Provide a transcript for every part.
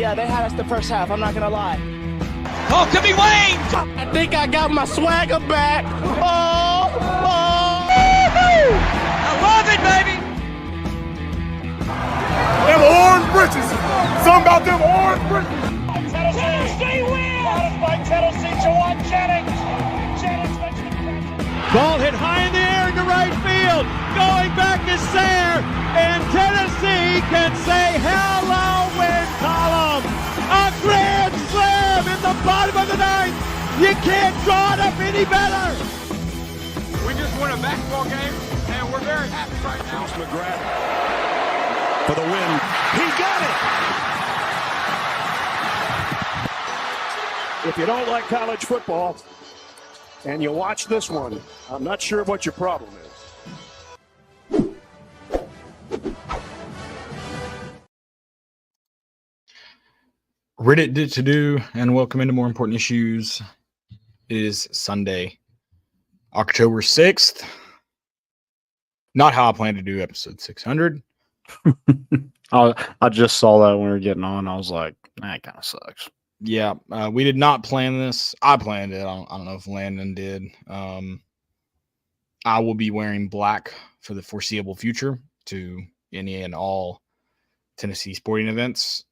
Yeah, they had us the first half. I'm not going to lie. Oh, could be Wayne! I think I got my swagger back. Oh! I love it, baby! Them orange britches. Something about them orange britches. Tennessee wins! By Tennessee, Jawan Jennings. Jennings makes the catch. Ball hit high in the air into right field. Going back is Sayre. And Tennessee can say hello, win column. A grand slam in the bottom of the ninth. You can't draw it up any better. We just won a basketball game, and we're very happy right now. McGrath for the win. He got it. If you don't like college football and you watch this one, I'm not sure what your problem is. Reddit did to do, and welcome into More Important Issues. It is Sunday, October 6th. Not how I plan to do episode 600. I just saw that when we were getting on. I was like, that kind of sucks. Yeah, we did not plan this. I planned it. I don't know if Landon did. I will be wearing black for the foreseeable future to any and all Tennessee sporting events.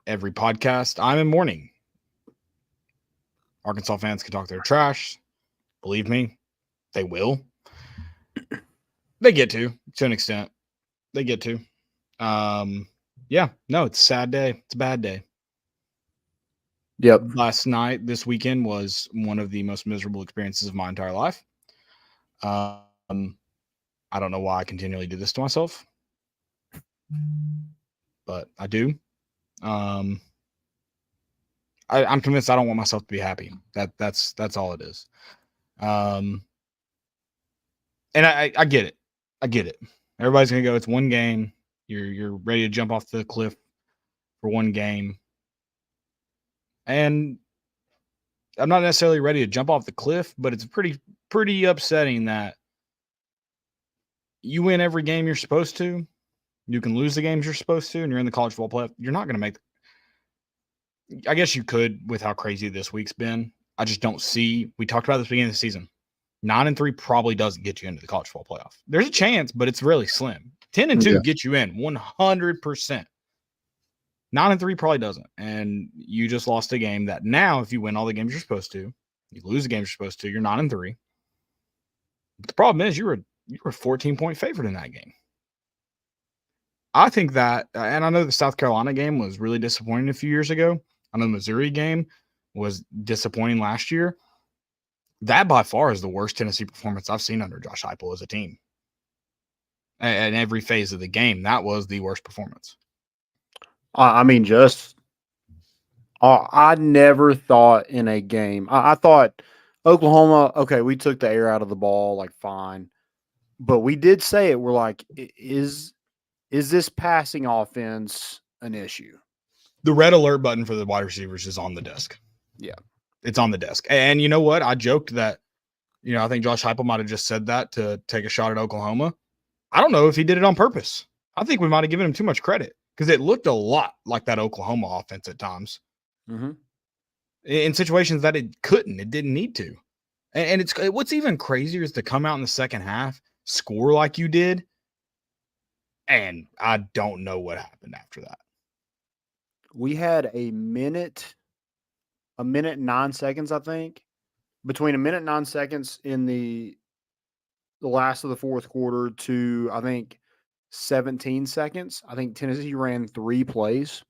Every podcast, I'm in mourning. Arkansas fans can talk their trash. Believe me, they will. They get to an extent. They get to. Yeah, no, it's a sad day. It's a bad day. Yep. Last night, this weekend was one of the most miserable experiences of my entire life. I don't know why I continually do this to myself, but I do. I'm convinced I don't want myself to be happy. That's all it is. And I get it. I get it. Everybody's gonna go. It's one game. You're ready to jump off the cliff for one game. And I'm not necessarily ready to jump off the cliff, but it's pretty upsetting that you win every game you're supposed to. You can lose the games you're supposed to, and you're in the college football playoff. You're not going to make. I guess you could with how crazy this week's been. I just don't see. We talked about this beginning of the season. 9-3 probably doesn't get you into the college football playoff. There's a chance, but it's really slim. 10-2 gets you in 100%. 9-3 probably doesn't. And you just lost a game that now, if you win all the games you're supposed to, you lose the games you're supposed to, you're 9-3. But the problem is you were a 14-point favorite in that game. I think that, and I know the South Carolina game was really disappointing a few years ago. I know the Missouri game was disappointing last year. That by far is the worst Tennessee performance I've seen under Josh Heupel as a team. In every phase of the game, that was the worst performance. I mean, I never thought in a game. I thought Oklahoma, okay, we took the air out of the ball, like fine. But we did say it. We're like, is this passing offense an issue? The red alert button for the wide receivers is on the desk. Yeah. It's on the desk. And you know what? I joked that, I think Josh Heupel might have just said that to take a shot at Oklahoma. I don't know if he did it on purpose. I think we might have given him too much credit because it looked a lot like that Oklahoma offense at times. Mm-hmm. In situations that it didn't need to. And what's even crazier is to come out in the second half, score like you did, and I don't know what happened after that. We had a minute and 9 seconds, I think, between a minute and 9 seconds in the last of the fourth quarter to, I think, 17 seconds. I think Tennessee ran 3 plays.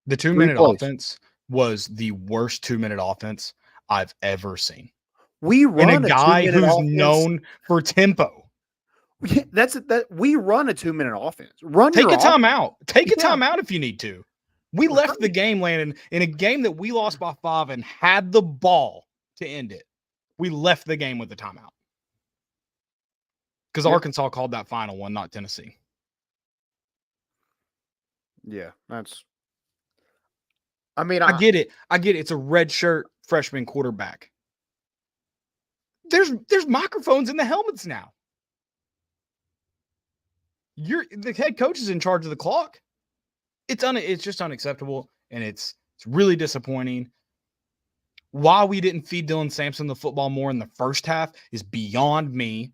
The 2-minute offense was the worst 2-minute offense I've ever seen. We run and a guy who's offense. Known for tempo. We run a 2-minute offense. Take a timeout. Take a timeout if you need to. We left the game, Landon, in a game that we lost by 5 and had the ball to end it. We left the game with the timeout. Because Arkansas called that final one, not Tennessee. Yeah, that's. I get it. It's a red shirt freshman quarterback. There's microphones in the helmets now. The head coach is in charge of the clock. It's just unacceptable, and it's really disappointing. Why we didn't feed Dylan Sampson the football more in the first half is beyond me.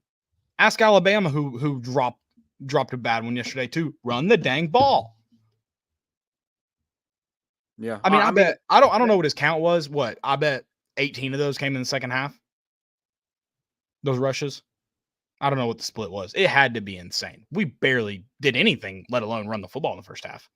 Ask Alabama, who dropped a bad one yesterday too. Run the dang ball. Yeah. I mean, I don't know what his count was. What? I bet 18 of those came in the second half. Those rushes. I don't know what the split was. It had to be insane. We barely did anything, let alone run the football in the first half.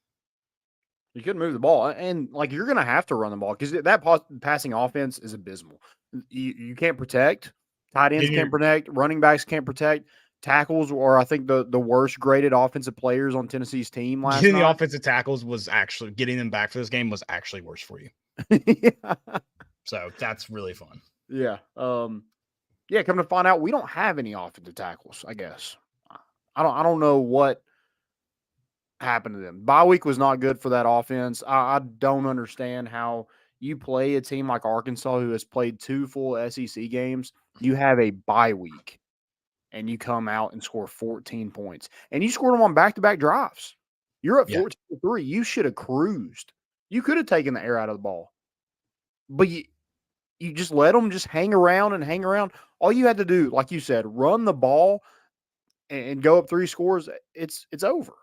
You couldn't move the ball, and like you're going to have to run the ball because that passing offense is abysmal. You can't protect. Tight ends can't protect. Running backs can't protect. Tackles are, I think, the worst graded offensive players on Tennessee's team last Getting night. the offensive tackles was actually getting them back for this game was actually worse for you. Yeah. So that's really fun. Yeah. Yeah. Come to find out, we don't have any offensive tackles. I guess I don't know what happened to them. Bye week was not good for that offense. I don't understand how you play a team like Arkansas, who has played 2 full SEC games. You have a bye week, and you come out and score 14 points, and you scored them on back-to-back drives. You're at 14-3. You should have cruised. You could have taken the air out of the ball, but you just let them just hang around and hang around. All you had to do, like you said, run the ball and go up 3 scores. It's over.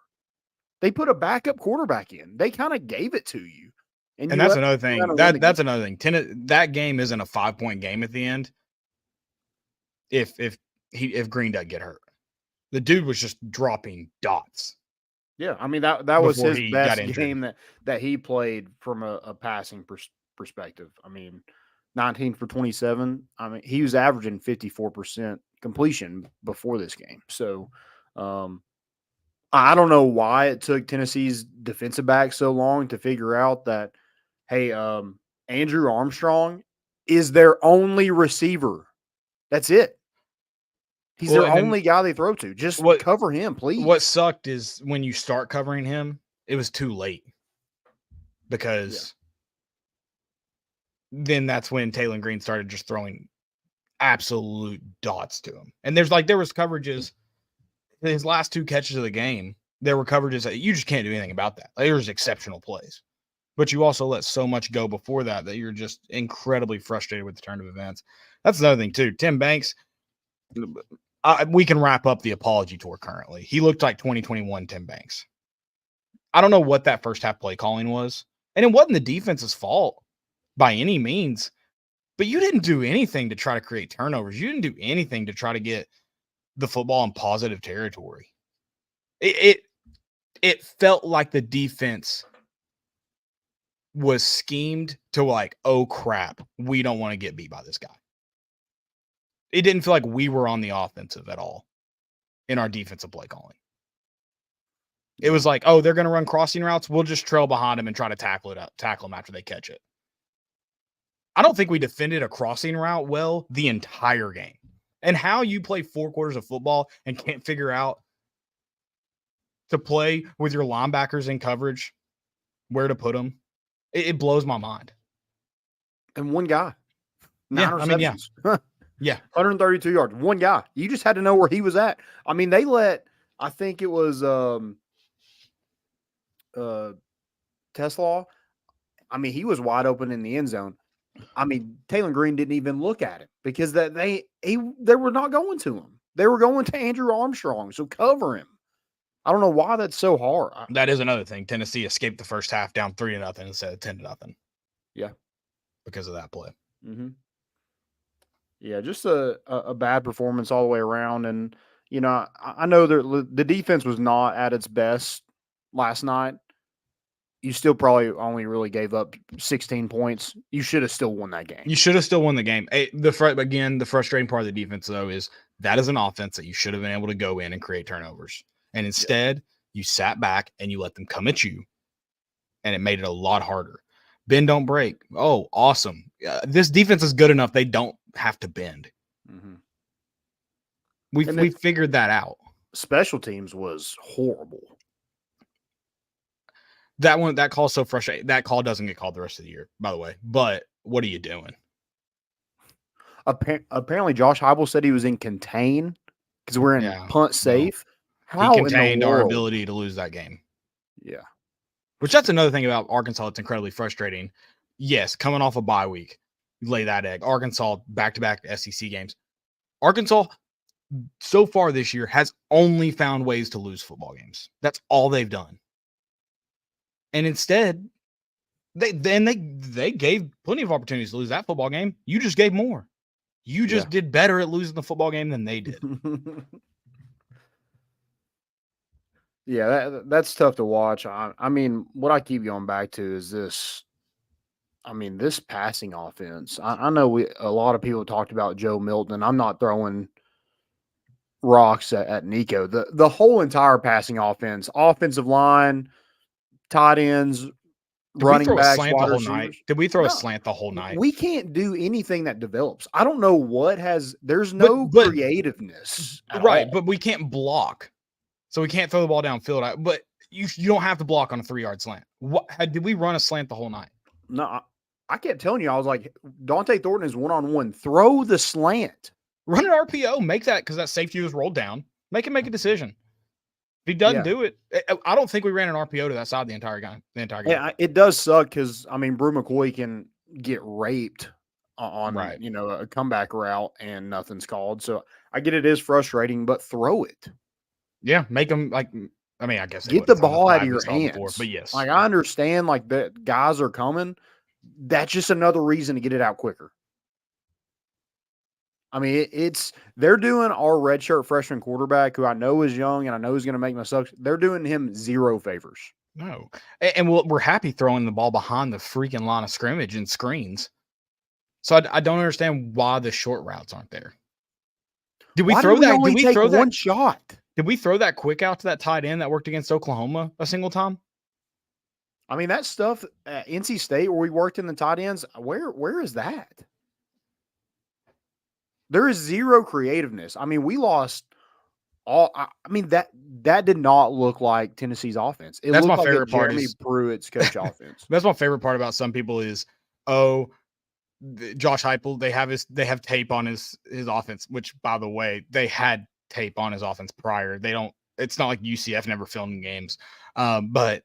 They put a backup quarterback in. They kind of gave it to you. And that's another thing. That's another thing. That game isn't a 5-point game at the end. If Green doesn't get hurt, the dude was just dropping dots. Yeah, I mean that was his best game that he played from a passing perspective. I mean, 19 for 27. I mean, he was averaging 54% completion before this game. So, I don't know why it took Tennessee's defensive back so long to figure out that, hey, Andrew Armstrong is their only receiver. That's it. He's their only guy they throw to. Just cover him, please. What sucked is when you start covering him, it was too late. Because then that's when Taylor Green started just throwing absolute dots to him. And there was coverages. His last 2 catches of the game, there were coverages that you just can't do anything about that. There was exceptional plays. But you also let so much go before that you're just incredibly frustrated with the turn of events. That's another thing, too. Tim Banks, we can wrap up the apology tour currently. He looked like 2021 Tim Banks. I don't know what that first half play calling was. And it wasn't the defense's fault by any means. But you didn't do anything to try to create turnovers. You didn't do anything to try to get the football in positive territory. It felt like the defense was schemed to like, oh crap, we don't want to get beat by this guy. It didn't feel like we were on the offensive at all in our defensive play calling. It was like, oh, they're going to run crossing routes. We'll just trail behind them and try to tackle them after they catch it. I don't think we defended a crossing route well the entire game. And how you play 4 quarters of football and can't figure out to play with your linebackers in coverage, where to put them, it blows my mind. And one guy. 9 receptions. Yeah. 132 yards. One guy. You just had to know where he was at. I mean, they let, I think it was Tesla. I mean, he was wide open in the end zone. I mean, Taylor Green didn't even look at him because they were not going to him. They were going to Andrew Armstrong. So cover him. I don't know why that's so hard. That is another thing. Tennessee escaped the first half down 3-0 instead of 10-0. Yeah. Because of that play. Mm-hmm. Yeah, just a bad performance all the way around. And, you know, I know the defense was not at its best last night. You still probably only really gave up 16 points. You should have still won that game. You should have still won the game. The frustrating part of the defense, though, is that is an offense that you should have been able to go in and create turnovers. And instead, you sat back and you let them come at you. And it made it a lot harder. Bend, don't break. Oh, awesome. This defense is good enough. They don't have to bend. Mm-hmm. We figured that out. Special teams was horrible. That call's so frustrating. That call doesn't get called the rest of the year, by the way. But what are you doing? Apparently, Josh Heupel said he was in contain because we're in punt safe. No. He contained our ability to lose that game. Yeah. Which that's another thing about Arkansas that's incredibly frustrating. Yes, coming off a bye week, you lay that egg. Arkansas back-to-back SEC games. Arkansas so far this year has only found ways to lose football games. That's all they've done. And instead, they gave plenty of opportunities to lose that football game. You just gave more. You just did better at losing the football game than they did. Yeah, that's tough to watch. I mean, what I keep going back to is this. I mean, this passing offense. I know a lot of people talked about Joe Milton, and I'm not throwing rocks at Nico. The whole entire passing offense, offensive line, tight ends, running backs, wide receivers. Did we throw a slant the whole night? We can't do anything that develops. I don't know what has. There's no creativeness, right? all. But we can't block, so we can't throw the ball downfield. But you don't have to block on a 3-yard slant. Did we run a slant the whole night? No, I kept telling you. I was like, Dante Thornton is 1-on-1. Throw the slant. Run an RPO. Make that because that safety was rolled down. Make him make a decision. If he doesn't do it, I don't think we ran an RPO to that side the entire game. Yeah, it does suck because I mean, Brew McCoy can get raped on a comeback route and nothing's called. So I get it is frustrating, but throw it. Yeah, make them like. I mean, I guess get the ball out of your hands. Before, but yes, like I understand, like the guys are coming. That's just another reason to get it out quicker. I mean, they're doing our redshirt freshman quarterback, who I know is young and I know is going to make mistakes. They're doing him zero favors. No, and we're happy throwing the ball behind the freaking line of scrimmage and screens. So I don't understand why the short routes aren't there. Did we throw that? Did we throw that one shot? Did we throw that quick out to that tight end that worked against Oklahoma a single time? I mean, that stuff at NC State where we worked in the tight ends, where is that? There is zero creativeness. I mean, we lost all. I mean, that did not look like Tennessee's offense. That's my favorite part. Jeremy Pruitt's coach offense. That's my favorite part about some people is, Josh Heupel. They have tape on his offense. Which, by the way, they had tape on his offense prior. They don't. It's not like UCF never filmed games. But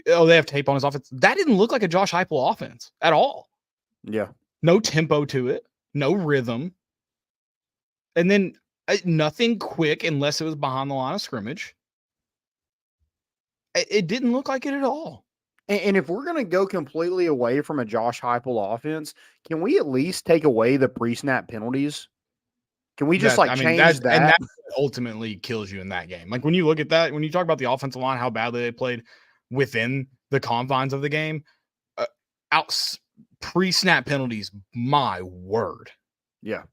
they have tape on his offense. That didn't look like a Josh Heupel offense at all. Yeah. No tempo to it. No rhythm. And then nothing quick unless it was behind the line of scrimmage. It didn't look like it at all. And if we're going to go completely away from a Josh Heupel offense, can we at least take away the pre-snap penalties? Can we just change that? And that ultimately kills you in that game. Like when you look at that, when you talk about the offensive line, how badly they played within the confines of the game, pre-snap penalties, my word. Yeah.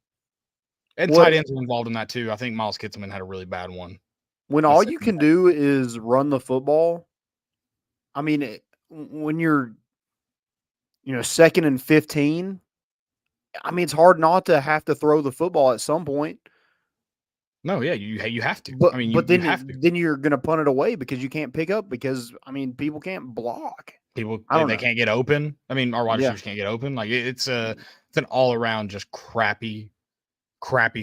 And tight ends were involved in that too. I think Miles Kitselman had a really bad one. When all you can do is run the football, I mean, when you're, 2nd and 15, I mean, it's hard not to have to throw the football at some point. No, yeah, you have to. But, I mean, then you have to. Then you're going to punt it away because you can't pick up because, I mean, people can't block. They can't get open. I mean, our wide receivers can't get open. Like it's an all around just crappy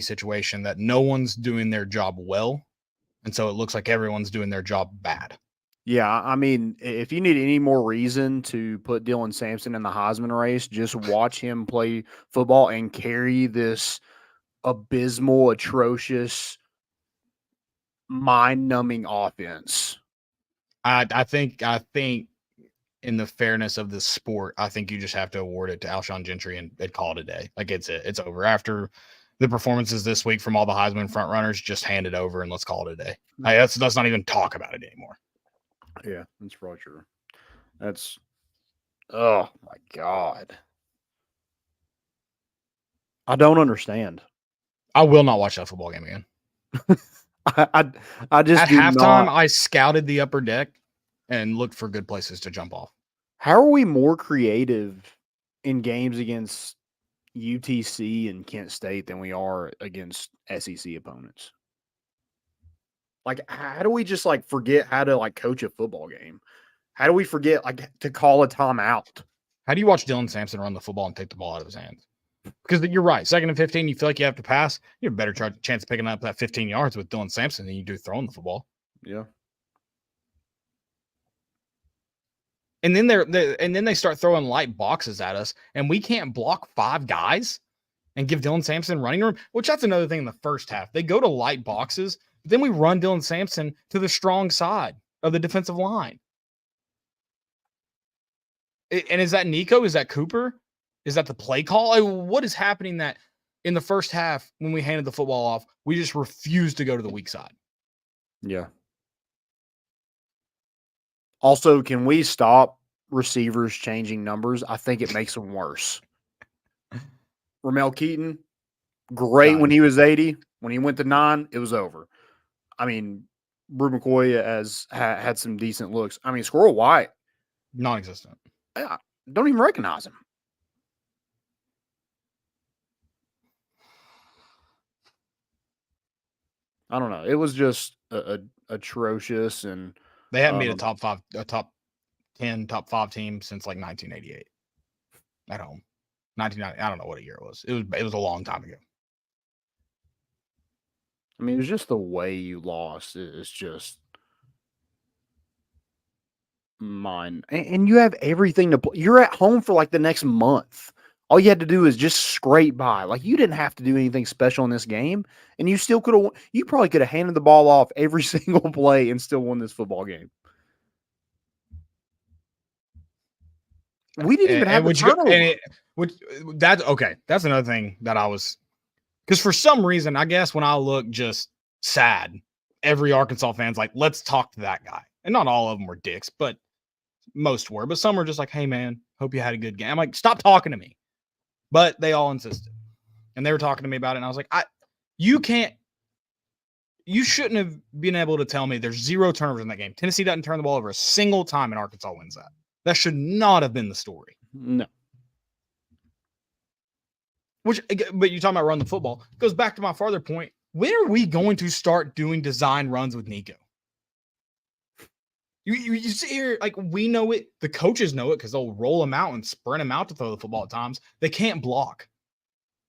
situation that no one's doing their job well. And so it looks like everyone's doing their job bad. Yeah. I mean, if you need any more reason to put Dylan Sampson in the Heisman race, just watch him play football and carry this abysmal, atrocious, mind-numbing offense. I think in the fairness of the sport, I think you just have to award it to Alshon Gentry and call it a day. Like it's over. After the performances this week from all the Heisman front runners, just hand it over and let's call it a day. Let's not even talk about it anymore. Yeah, that's probably true. Oh my God. I don't understand. I will not watch that football game again. I just at halftime, I scouted the upper deck and looked for good places to jump off. How are we more creative in games against UTC and Kent State than we are against SEC opponents? Like, how do we just forget how to coach a football game? How do we forget to call a timeout? How do you watch Dylan Sampson run the football and take the ball out of his hands? Because you're right. 2nd and 15, you feel like you have to pass. You have a better chance of picking up that 15 yards with Dylan Sampson than you do throwing the football. Yeah. And then they start throwing light boxes at us, and we can't block 5 guys and give Dylan Sampson running room, which that's another thing in the first half. They go to light boxes, but then we run Dylan Sampson to the strong side of the defensive line. And is that Nico? Is that Cooper? Is that the play call? What is happening that in the first half, when we handed the football off, we just refused to go to the weak side? Yeah. Also, can we stop receivers changing numbers? I think it makes them worse. Ramel Keaton, great when he was 80. When he went to 9, it was over. I mean, Brew McCoy had some decent looks. I mean, Squirrel White, non-existent. I don't even recognize him. I don't know. It was just atrocious, and they hadn't made a top 10, top 5 team since like 1988 at home. 1990. I don't know what a year it was. It was a long time ago. I mean, it was just the way you lost. It's just mine. And you have everything to play. You're at home for like the next month. All you had to do is just scrape by. Like, you didn't have to do anything special in this game, and you still could have. You probably could have handed the ball off every single play and still won this football game. We didn't even have the turnover. That's okay. That's another thing that I was, because for some reason, I guess when I look just sad, every Arkansas fan's like, let's talk to that guy. And not all of them were dicks, but most were. But some were just like, hey, man, hope you had a good game. I'm like, stop talking to me. But they all insisted. And they were talking to me about it. And I was like, you shouldn't have been able to tell me there's 0 turnovers in that game. Tennessee doesn't turn the ball over a single time, and Arkansas wins that. That should not have been the story. No. But you're talking about run the football. It goes back to my farther point. When are we going to start doing design runs with Nico? You sit here, like, we know it. The coaches know it because they'll roll him out and sprint him out to throw the football at times. They can't block.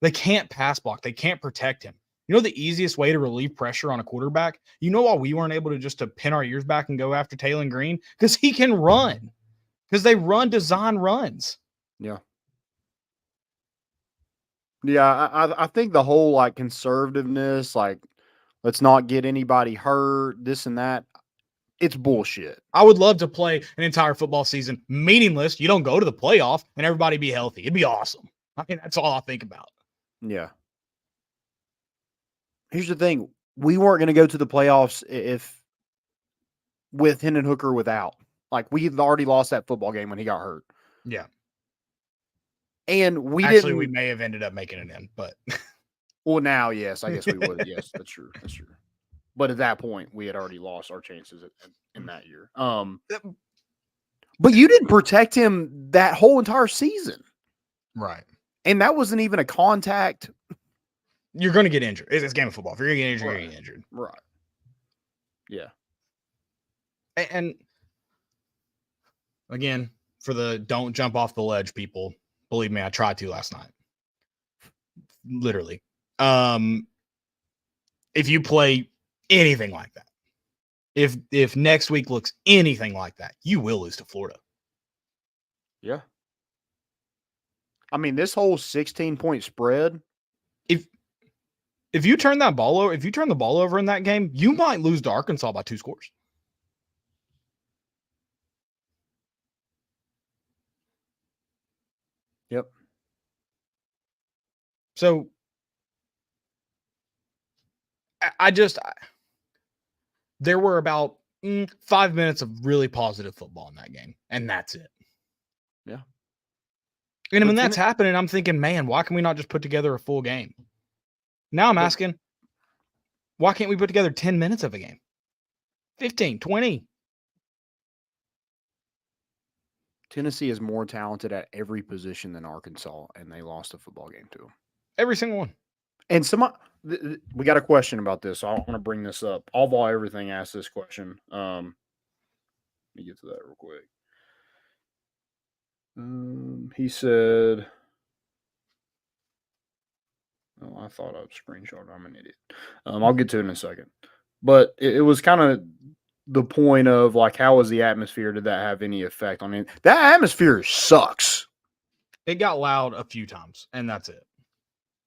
They can't pass block. They can't protect him. You know the easiest way to relieve pressure on a quarterback? You know why we weren't able to just to pin our ears back and go after Taylon Green? Because he can run. Because they run design runs. Yeah. Yeah, I think the whole, like, conservativeness, like, let's not get anybody hurt, this and that, it's bullshit. I would love to play an entire football season meaningless. You don't go to the playoff and everybody be healthy. It'd be awesome. I mean, that's all I think about. Yeah. Here's the thing. We weren't going to go to the playoffs if with Hendon Hooker without. Like, we've already lost that football game when he got hurt. Yeah. And we may have ended up making it in, but well, now, yes, I guess we would. Yes, that's true. That's true. But at that point, we had already lost our chances in that year. But you didn't protect him that whole entire season. Right. And that wasn't even a contact. You're going to get injured. It's a game of football. If you're going to get injured, you're going to get injured. Right. Yeah. And again, for the don't jump off the ledge people, believe me, I tried to last night. Literally. If you play anything like that, if next week looks anything like that, you will lose to Florida. Yeah. I mean, this whole 16-point spread. If you turn the ball over in that game, you might lose to Arkansas by 2 scores. Yep. So there were about 5 minutes of really positive football in that game, and that's it. Yeah. And when that's happening, I'm thinking, man, why can we not just put together a full game? Now I'm asking, why can't we put together 10 minutes of a game? 15, 20. Tennessee is more talented at every position than Arkansas, and they lost a football game to them. Every single one. And we got a question about this, so I want to bring this up. All Ball Everything asked this question. Let me get to that real quick. He said, oh, I thought I'd screenshot. I'm an idiot. I'll get to it in a second. But it was kind of the point of like, how was the atmosphere? Did that have any effect on it? That atmosphere sucks. It got loud a few times, and that's it.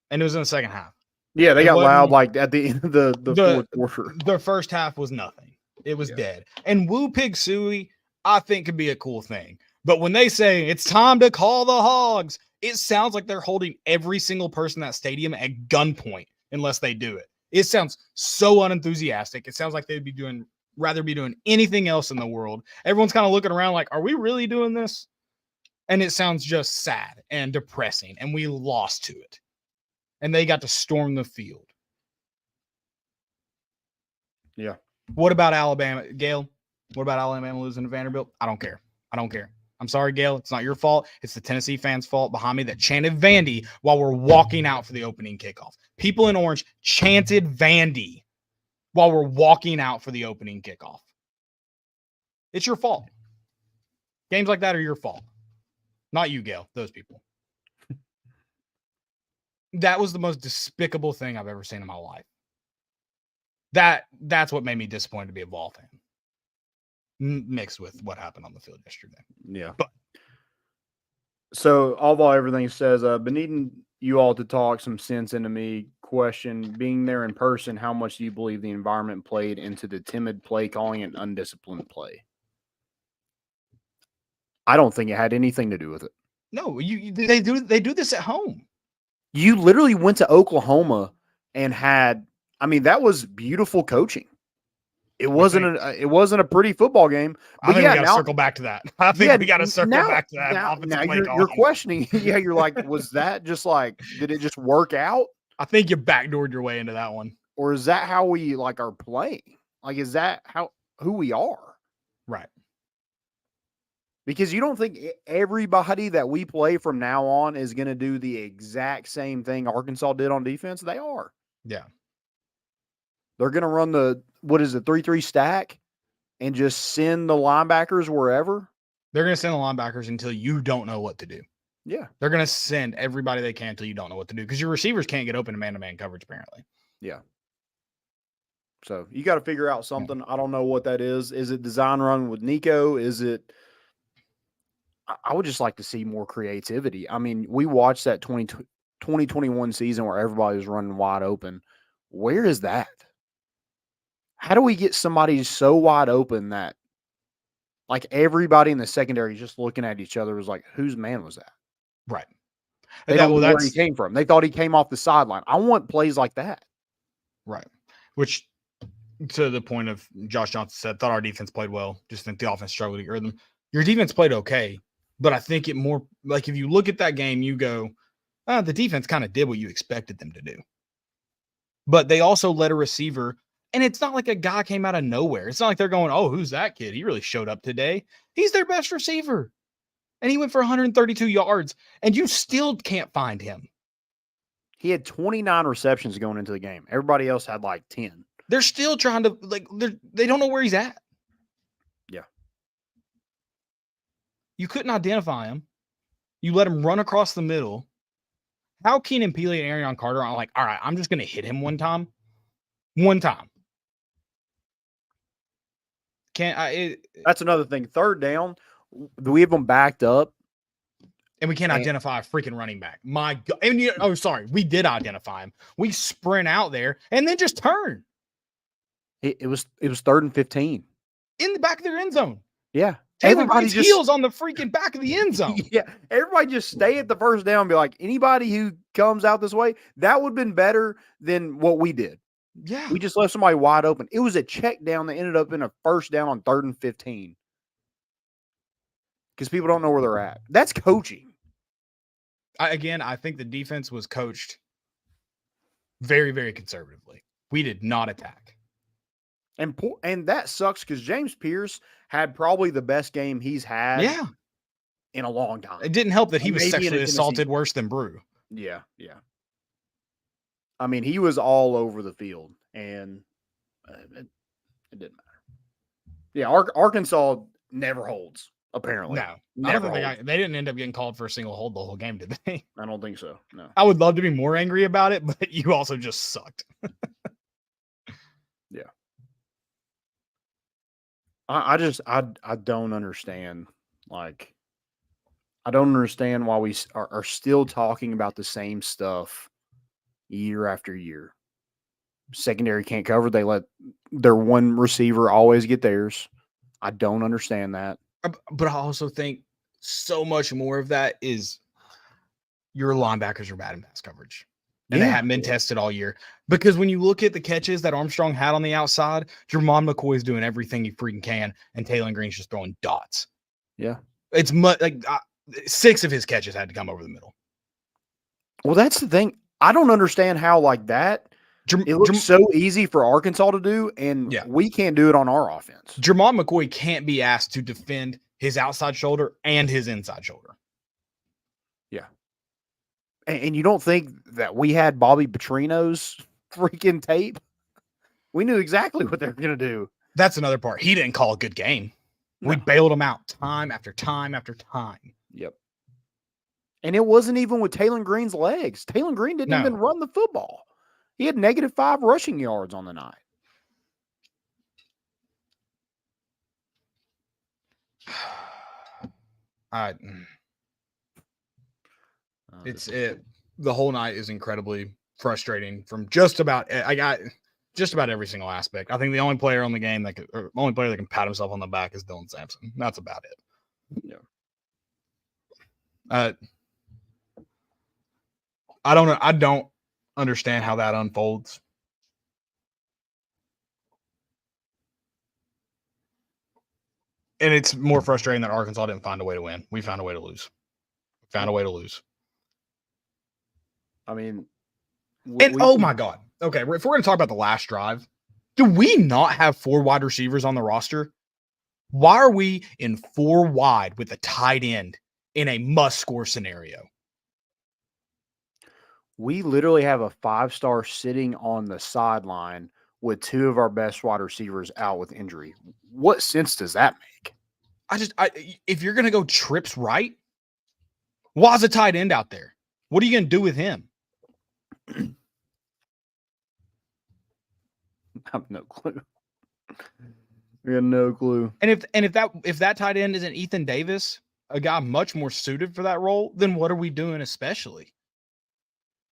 And it was in the second half. Yeah, they It got loud wasn't- like at the end of the fourth quarter. The first half was nothing. It was dead. And Woo Pig Sooie, I think, could be a cool thing. But when they say it's time to call the Hogs, it sounds like they're holding every single person in that stadium at gunpoint unless they do it. It sounds so unenthusiastic. It sounds like they'd rather be doing anything else in the world. Everyone's kind of looking around like, are we really doing this? And it sounds just sad and depressing. And we lost to it. And they got to storm the field. Yeah. What about Alabama, Gail? What about Alabama losing to Vanderbilt? I don't care. I'm sorry, Gail. It's not your fault. It's the Tennessee fans' fault behind me that chanted Vandy while we're walking out for the opening kickoff. People in orange chanted Vandy while we're walking out for the opening kickoff. It's your fault. Games like that are your fault. Not you, Gail. Those people. That was the most despicable thing I've ever seen in my life. That's what made me disappointed to be a Vol fan. Mixed with what happened on the field yesterday. Yeah. But so although everything says, been needing you all to talk some sense into me. Question: being there in person, how much do you believe the environment played into the timid play calling and undisciplined play? I don't think it had anything to do with it. No, they do this at home. You literally went to Oklahoma and had, I mean, that was beautiful coaching. It wasn't a pretty football game. But we got to circle back to that. I think we got to circle back to that. Now you're questioning. Yeah, you're like, was that just like, did it just work out? I think you backdoored your way into that one. Or is that how we like are playing? Like, is that who we are? Right. Because you don't think everybody that we play from now on is going to do the exact same thing Arkansas did on defense? They are. Yeah. They're going to run the 3-3 stack and just send the linebackers wherever? They're going to send the linebackers until you don't know what to do. Yeah. They're going to send everybody they can until you don't know what to do because your receivers can't get open to man-to-man coverage, apparently. Yeah. So you got to figure out something. Yeah. I don't know what that is. Is it design run with Nico? Is it – I would just like to see more creativity. I mean, we watched that 2021 season where everybody was running wide open. Where is that? How do we get somebody so wide open that like everybody in the secondary just looking at each other was like, whose man was that? Right. They don't know where he came from. They thought he came off the sideline. I want plays like that. Right. Which, to the point of Josh Johnson said, thought our defense played well. Just think the offense struggled to get rhythm. Your defense played okay, but I think it more like if you look at that game, you go, the defense kind of did what you expected them to do. But they also let a receiver, and it's not like a guy came out of nowhere. It's not like they're going, oh, who's that kid? He really showed up today. He's their best receiver. And he went for 132 yards, and you still can't find him. He had 29 receptions going into the game. Everybody else had like 10. They're still trying to, they don't know where he's at. Yeah. You couldn't identify him. You let him run across the middle. How Keenan Peele and Arion Carter are like, all right, I'm just going to hit him one time. One time. That's another thing. Third down, we have them backed up. And we can't identify a freaking running back. My God. And sorry. We did identify him. We sprint out there and then just turn. It was 3rd and 15. In the back of their end zone. Yeah. Everybody's heels on the freaking back of the end zone. Yeah. Everybody just stay at the first down and be like, anybody who comes out this way, that would have been better than what we did. Yeah. We just left somebody wide open. It was a check down that ended up in a first down on 3rd and 15. Because people don't know where they're at. That's coaching. I think the defense was coached very, very conservatively. We did not attack. And that sucks because James Pierce had probably the best game he's had in a long time. It didn't help that he was sexually assaulted worse than Brew. Yeah, yeah. I mean, he was all over the field, and it didn't matter. Yeah, Arkansas never holds, apparently. No. They didn't end up getting called for a single hold the whole game, did they? I don't think so, no. I would love to be more angry about it, but you also just sucked. Yeah. I don't understand. Like, I don't understand why we are still talking about the same stuff year after year. Secondary can't cover. They let their one receiver always get theirs. I don't understand that. But I also think so much more of that is your linebackers are bad in pass coverage. And they haven't been tested all year. Because when you look at the catches that Armstrong had on the outside, Jermon McCoy is doing everything he freaking can, and Taylor Green's just throwing dots. Yeah. It's like 6 of his catches had to come over the middle. Well, that's the thing. I don't understand how, like that, it looks so easy for Arkansas to do, and we can't do it on our offense. Jermon McCoy can't be asked to defend his outside shoulder and his inside shoulder. Yeah. And you don't think that we had Bobby Petrino's freaking tape? We knew exactly what they were going to do. That's another part. He didn't call a good game. No. We bailed him out time after time after time. Yep. And it wasn't even with Taylor Green's legs. Taylor Green didn't even run the football. He had -5 rushing yards on the night. The whole night is incredibly frustrating from just about every single aspect. I think the only player on the game that can pat himself on the back is Dylan Sampson. That's about it. Yeah. I don't understand how that unfolds. And it's more frustrating that Arkansas didn't find a way to win. We found a way to lose. I mean, oh my God. Okay, if we're going to talk about the last drive, do we not have 4 wide receivers on the roster? Why are we in 4 wide with a tight end in a must-score scenario? We literally have a 5-star sitting on the sideline with 2 of our best wide receivers out with injury. What sense does that make? If you're going to go trips right, why's a tight end out there? What are you going to do with him? I have no clue. We have no clue. And if that tight end isn't Ethan Davis, a guy much more suited for that role, then what are we doing especially?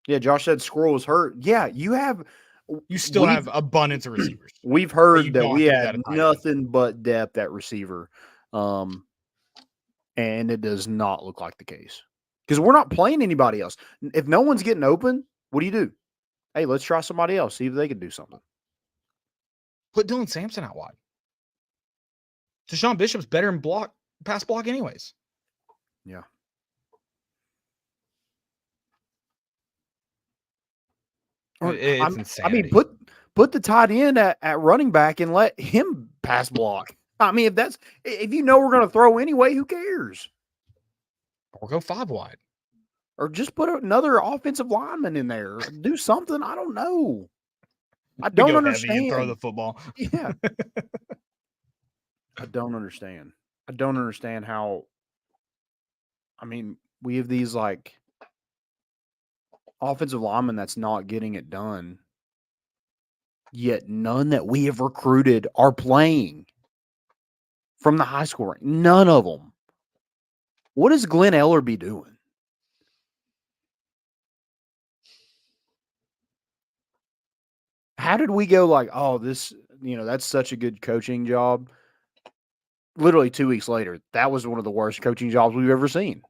Yeah, Josh said Squirrel was hurt. Yeah, you still have abundance of receivers. We've heard that we had nothing but depth at receiver. And it does not look like the case. Because we're not playing anybody else. If no one's getting open, what do? Hey, let's try somebody else, see if they can do something. Put Dylan Sampson out wide. Deshaun Bishop's better in pass block anyways. Yeah. It's insanity. I mean, put the tight end at running back and let him pass block. I mean, if you know we're going to throw anyway, who cares? Or go 5 wide. Or just put another offensive lineman in there. Do something. I don't know. I don't understand. Heavy and throw the football. Yeah. I don't understand. I don't understand how. I mean, we have these like offensive linemen that's not getting it done. Yet none that we have recruited are playing from the high school rank. None of them. What is Glenn Ellerby doing? How did we go like, oh, this, that's such a good coaching job? Literally 2 weeks later, that was one of the worst coaching jobs we've ever seen.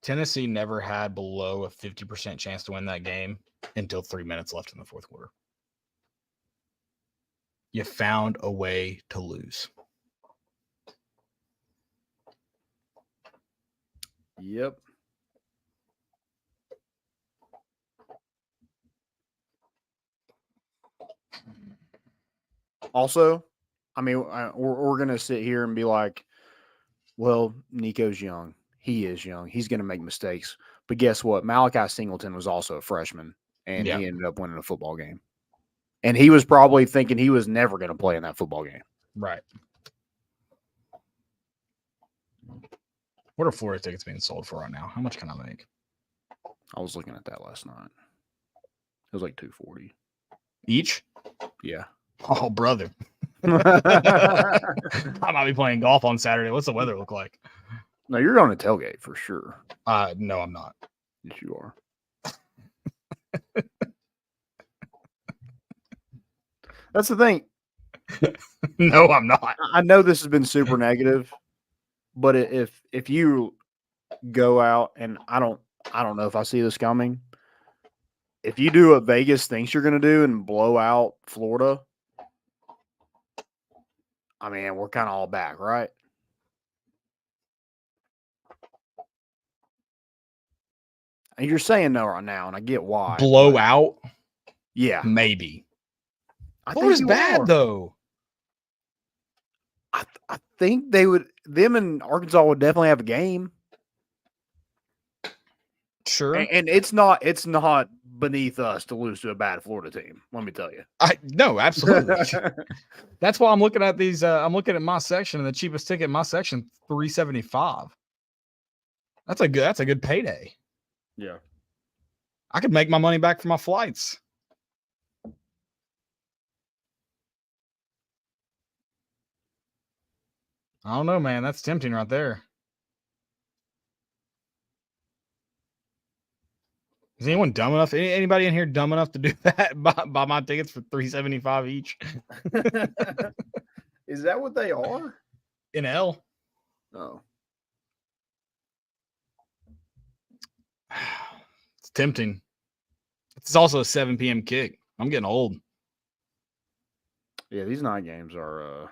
Tennessee never had below a 50% chance to win that game until 3 minutes left in the fourth quarter. You found a way to lose. Yep. Also, I mean, we're going to sit here and be like, well, Nico's young. He is young. He's going to make mistakes. But guess what? Malachi Singleton was also a freshman, and he ended up winning a football game. And he was probably thinking he was never going to play in that football game. Right. What are Florida tickets being sold for right now? How much can I make? I was looking at that last night. It was like $240 each. Yeah. Oh, brother. I might be playing golf on Saturday. What's the weather look like? No, you're on a tailgate for sure. No, I'm not. Yes, you are. That's the thing. No, I'm not. I know this has been super negative, but if you go out and I don't know if I see this coming. If you do what Vegas thinks you're going to do and blow out Florida, I mean, we're kind of all back, right? And you're saying no right now, and I get why. Blow out? Yeah. Maybe. I Florida's think bad, though. I think them and Arkansas would definitely have a game. Sure. And it's not beneath us to lose to a bad Florida team, let me tell you. No, absolutely. That's why I'm looking at these. I'm looking at my section, and the cheapest ticket in my section, $375. That's a good payday. Yeah. I could make my money back for my flights. I don't know, man. That's tempting right there. Is anyone dumb enough? Anybody in here dumb enough to do that? Buy my tickets for $375 each. Is that what they are? In L. Oh. It's tempting. It's also a 7 p.m. kick. I'm getting old. Yeah, these night games are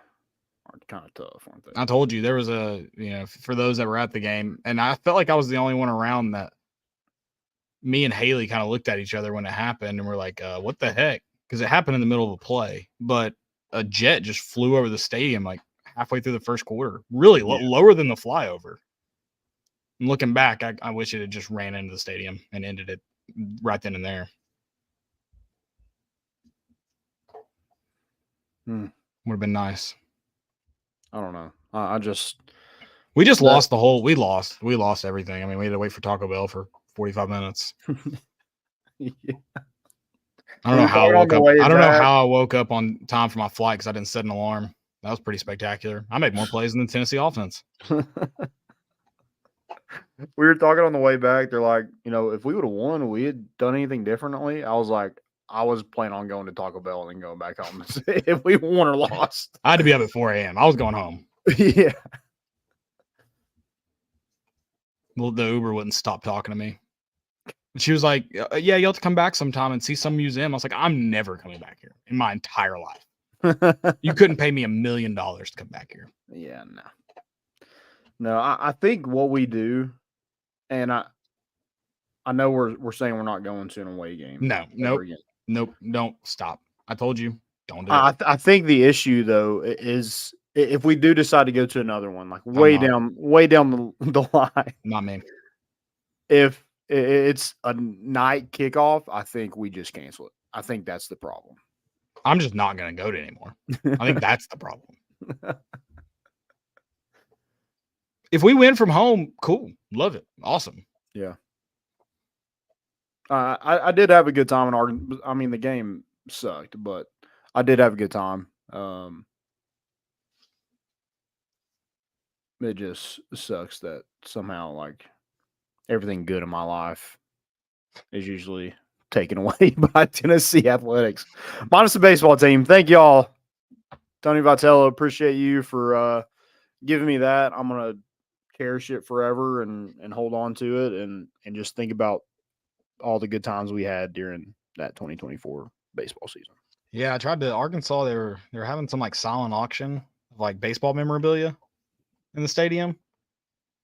kind of tough, aren't they? I told you there was for those that were at the game, and I felt like I was the only one around that. Me and Haley kind of looked at each other when it happened, and we're like, what the heck? Because it happened in the middle of a play, but a jet just flew over the stadium like halfway through the first quarter, really lower than the flyover. And looking back, I wish it had just ran into the stadium and ended it right then and there. Would have been nice. I don't know. We just lost the whole. We lost everything. I mean, we had to wait for Taco Bell for 45 minutes. Yeah. I don't know how I woke up. I don't know how I woke up on time for my flight because I didn't set an alarm. That was pretty spectacular. I made more plays than the Tennessee offense. We were talking on the way back. They're like, if we would have won, we had done anything differently. I was like, I was planning on going to Taco Bell and then going back home if we won or lost. I had to be up at 4 a.m. I was going home. Yeah. Well, the Uber wouldn't stop talking to me. She was like, yeah, you'll have to come back sometime and see some museum. I was like, I'm never coming back here in my entire life. You couldn't pay me $1 million to come back here. Yeah, no. No, I think what we do, and I know we're saying we're not going to an away game. Nope, don't stop. I told you, don't do it. I think the issue though is if we do decide to go to another one, like way down the line. Not me. If it's a night kickoff, I think we just cancel it. I think that's the problem. I'm just not going to go to anymore. I think that's the problem. If we win from home, cool. Love it. Awesome. Yeah. I did have a good time in Arkansas. I mean, the game sucked, but I did have a good time. It just sucks that somehow, like, everything good in my life is usually taken away by Tennessee athletics. Minus the baseball team. Thank y'all. Tony Vitello, appreciate you for giving me that. I'm going to cherish it forever and hold on to it and just think about all the good times we had during that 2024 baseball season. Yeah, I tried to Arkansas. They were having some like silent auction of like baseball memorabilia in the stadium.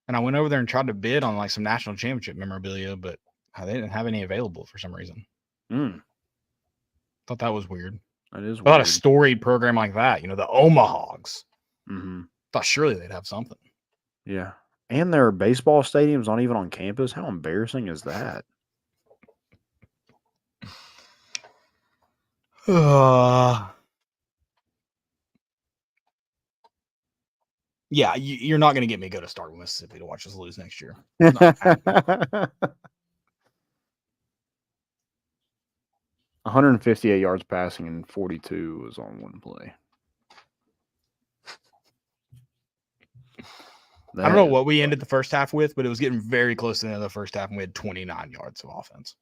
And I went over there and tried to bid on like some national championship memorabilia, but they didn't have any available for some reason. Thought that was weird. That is weird. About a storied program like that, the Hogs. Mm-hmm. Thought surely they'd have something. Yeah. And their baseball stadium's not even on campus. How embarrassing is that? Yeah, you're not going to get me to go to Starkville, Mississippi to watch us lose next year. 158 yards passing and 42 was on one play. I don't know what we ended the first half with, but it was getting very close to the end of the first half, and we had 29 yards of offense.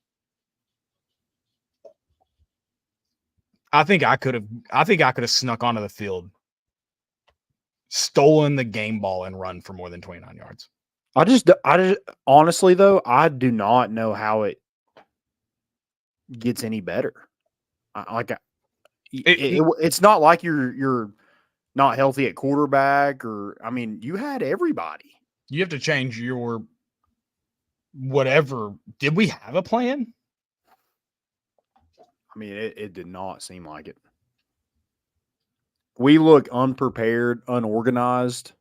I think I could have snuck onto the field, stolen the game ball, and run for more than 29 yards. I just honestly though, I do not know how it gets any better. It's not like you're not healthy at quarterback, or I mean, you had everybody. You have to change your whatever. Did we have a plan? I mean, it did not seem like it. We look unprepared, unorganized,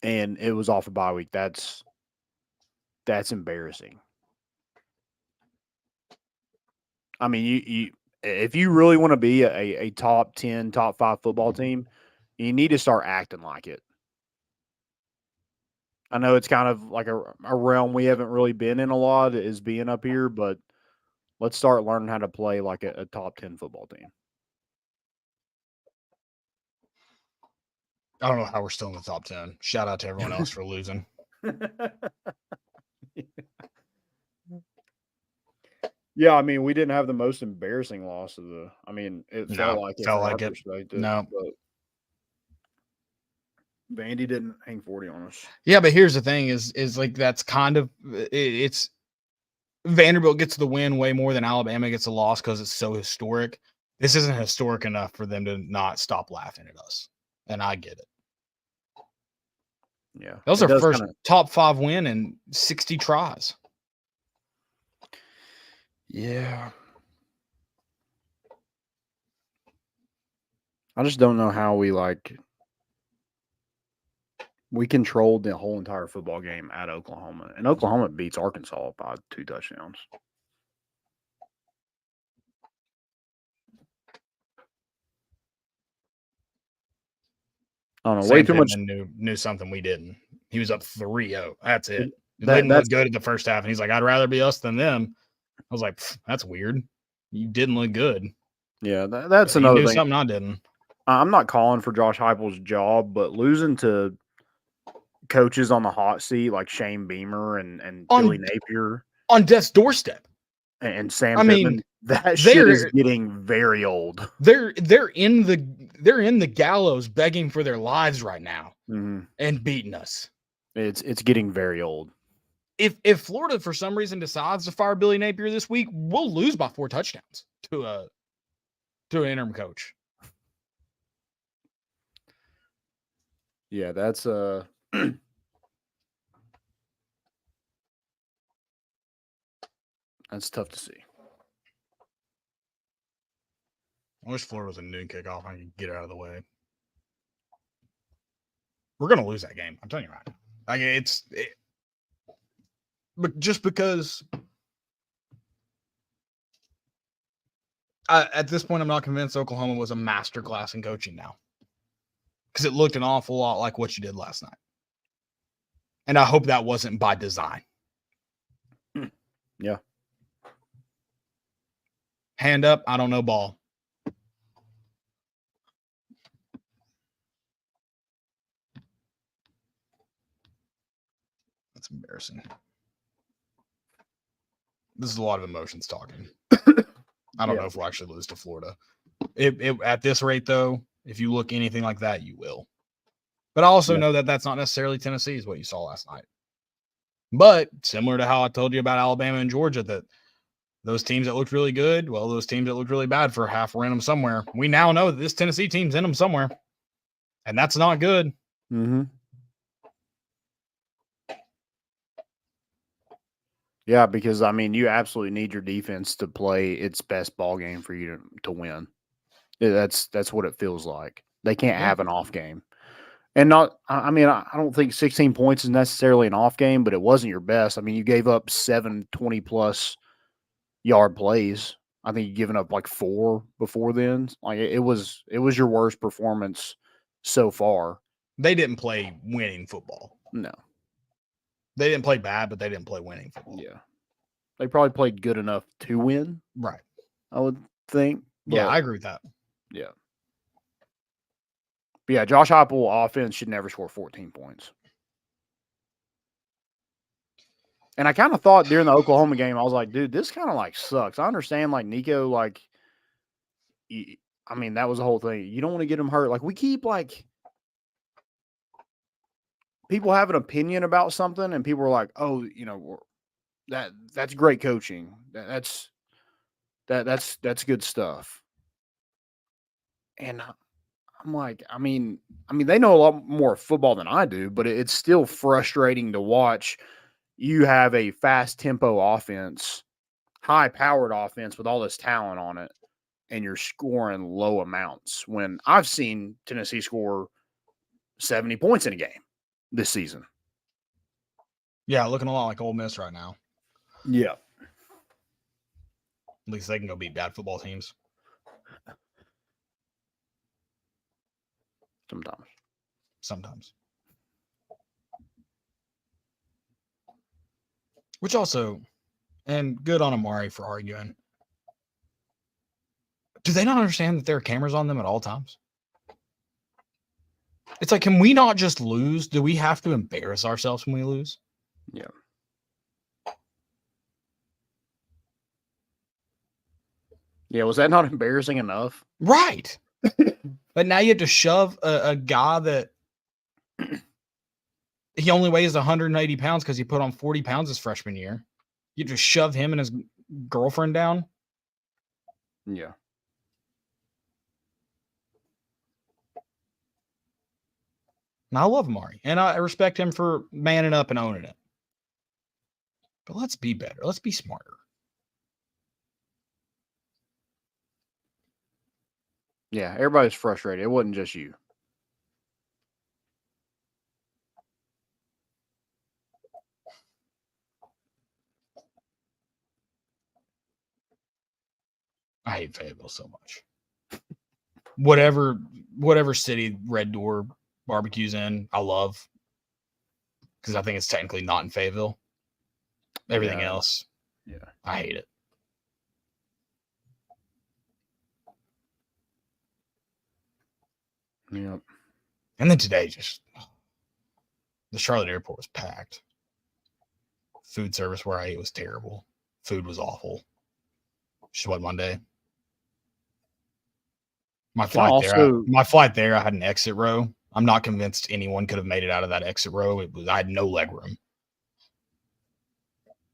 and it was off a bye week. That's embarrassing. I mean, you if you really want to be a top 10, top 5 football team, you need to start acting like it. I know it's kind of like a realm we haven't really been in a lot, is being up here, but let's start learning how to play like a top 10 football team. I don't know how we're still in the top 10. Shout out to everyone else for losing. Yeah, I mean, we didn't have the most embarrassing loss of the. I mean, it felt like it. No, but Vandy didn't hang 40 on us. Yeah, but here's the thing: is like that's kind of it's Vanderbilt gets the win way more than Alabama gets a loss because it's so historic. This isn't historic enough for them to not stop laughing at us, and I get it. Yeah, that was our first top 5 win in 60 tries. Yeah. I just don't know how we controlled the whole entire football game at Oklahoma. And Oklahoma beats Arkansas by 2 touchdowns. I don't know. Way too much. Knew something we didn't. He was up 3-0. That's it. It didn't look good at the first half. And he's like, I'd rather be us than them. I was like, that's weird. You didn't look good. Yeah, that's another thing. Something I didn't. I'm not calling for Josh Heupel's job, but losing to coaches on the hot seat like Shane Beamer and Billy Napier on death's doorstep, and Sam Pittman, that shit is getting very old. They're in the gallows begging for their lives right now, and beating us. It's getting very old. If Florida for some reason decides to fire Billy Napier this week, we'll lose by 4 touchdowns to an interim coach. Yeah, that's that's tough to see. I wish Florida was a noon kickoff. I could get it out of the way. We're gonna lose that game. I'm telling you right. Like but just because at this point, I'm not convinced Oklahoma was a masterclass in coaching now, because it looked an awful lot like what you did last night, and I hope that wasn't by design. Yeah. Hand up. I don't know ball. That's embarrassing. This is a lot of emotions talking. I don't know if we'll actually lose to Florida. At this rate, though, if you look anything like that, you will. But I also know that that's not necessarily Tennessee is what you saw last night. But similar to how I told you about Alabama and Georgia, that those teams that looked really good, well, those teams that looked really bad for half were in them somewhere. We now know that this Tennessee team's in them somewhere, and that's not good. Mm-hmm. Yeah, because, I mean, you absolutely need your defense to play its best ball game for you to win. That's what it feels like. They can't have an off game. And I don't think 16 points is necessarily an off game, but it wasn't your best. I mean, you gave up 7 20-plus yard plays. I think you've given up like 4 before then. Like it was your worst performance so far. They didn't play winning football. No. They didn't play bad, but they didn't play winning football. Yeah. They probably played good enough to win. Right. I would think. Yeah, I agree with that. Yeah. But yeah, Josh Heupel offense should never score 14 points. And I kind of thought during the Oklahoma game, I was like, dude, this kind of like sucks. I understand like Nico, like, I mean, that was the whole thing. You don't want to get him hurt. Like we keep like people have an opinion about something and people are like, oh, you know, that's great coaching. That's good stuff. And I'm like, I mean, they know a lot more football than I do, but it's still frustrating to watch. You have a fast tempo offense, high powered offense with all this talent on it, and you're scoring low amounts. When I've seen Tennessee score 70 points in a game this season. Yeah, looking a lot like Ole Miss right now. Yeah. At least they can go beat bad football teams. Sometimes. Which also, and good on Amari for arguing. Do they not understand that there are cameras on them at all times? It's like, can we not just lose? Do we have to embarrass ourselves when we lose? Yeah. Yeah, was that not embarrassing enough? Right. But now you have to shove a guy that he only weighs 180 pounds because he put on 40 pounds his freshman year. You just shove him and his girlfriend down. Yeah. And I love Amari. And I respect him for manning up and owning it. But let's be better. Let's be smarter. Yeah, everybody's frustrated. It wasn't just you. I hate Fayetteville so much. Whatever city Red Door barbecues in, I love. Because I think it's technically not in Fayetteville. Everything else, yeah, I hate it. Yep. And then today, just the Charlotte airport was packed. Food service where I ate was terrible. Food was awful. Just what Monday. My flight there, I had an exit row. I'm not convinced anyone could have made it out of that exit row. I had no leg room.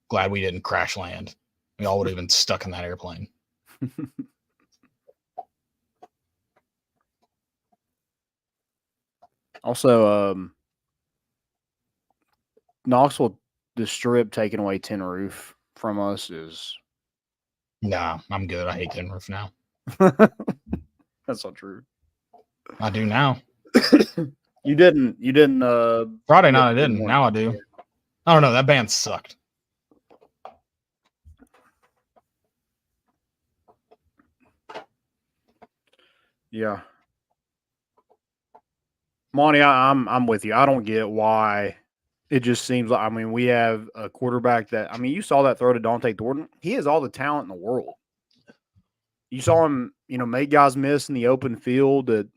Glad we didn't crash land. We all would have been stuck in that airplane. Also, Knoxville, the Strip taking away Tin Roof from us is. Nah, I'm good. I hate Tin Roof now. That's not true. I do now. You didn't. Friday night I didn't. Now I do. I don't know. That band sucked. Yeah. Monty, I'm with you. I don't get why it just seems like, I mean, we have a quarterback that, I mean, you saw that throw to Dante Thornton. He has all the talent in the world. You saw him, make guys miss in the open field that,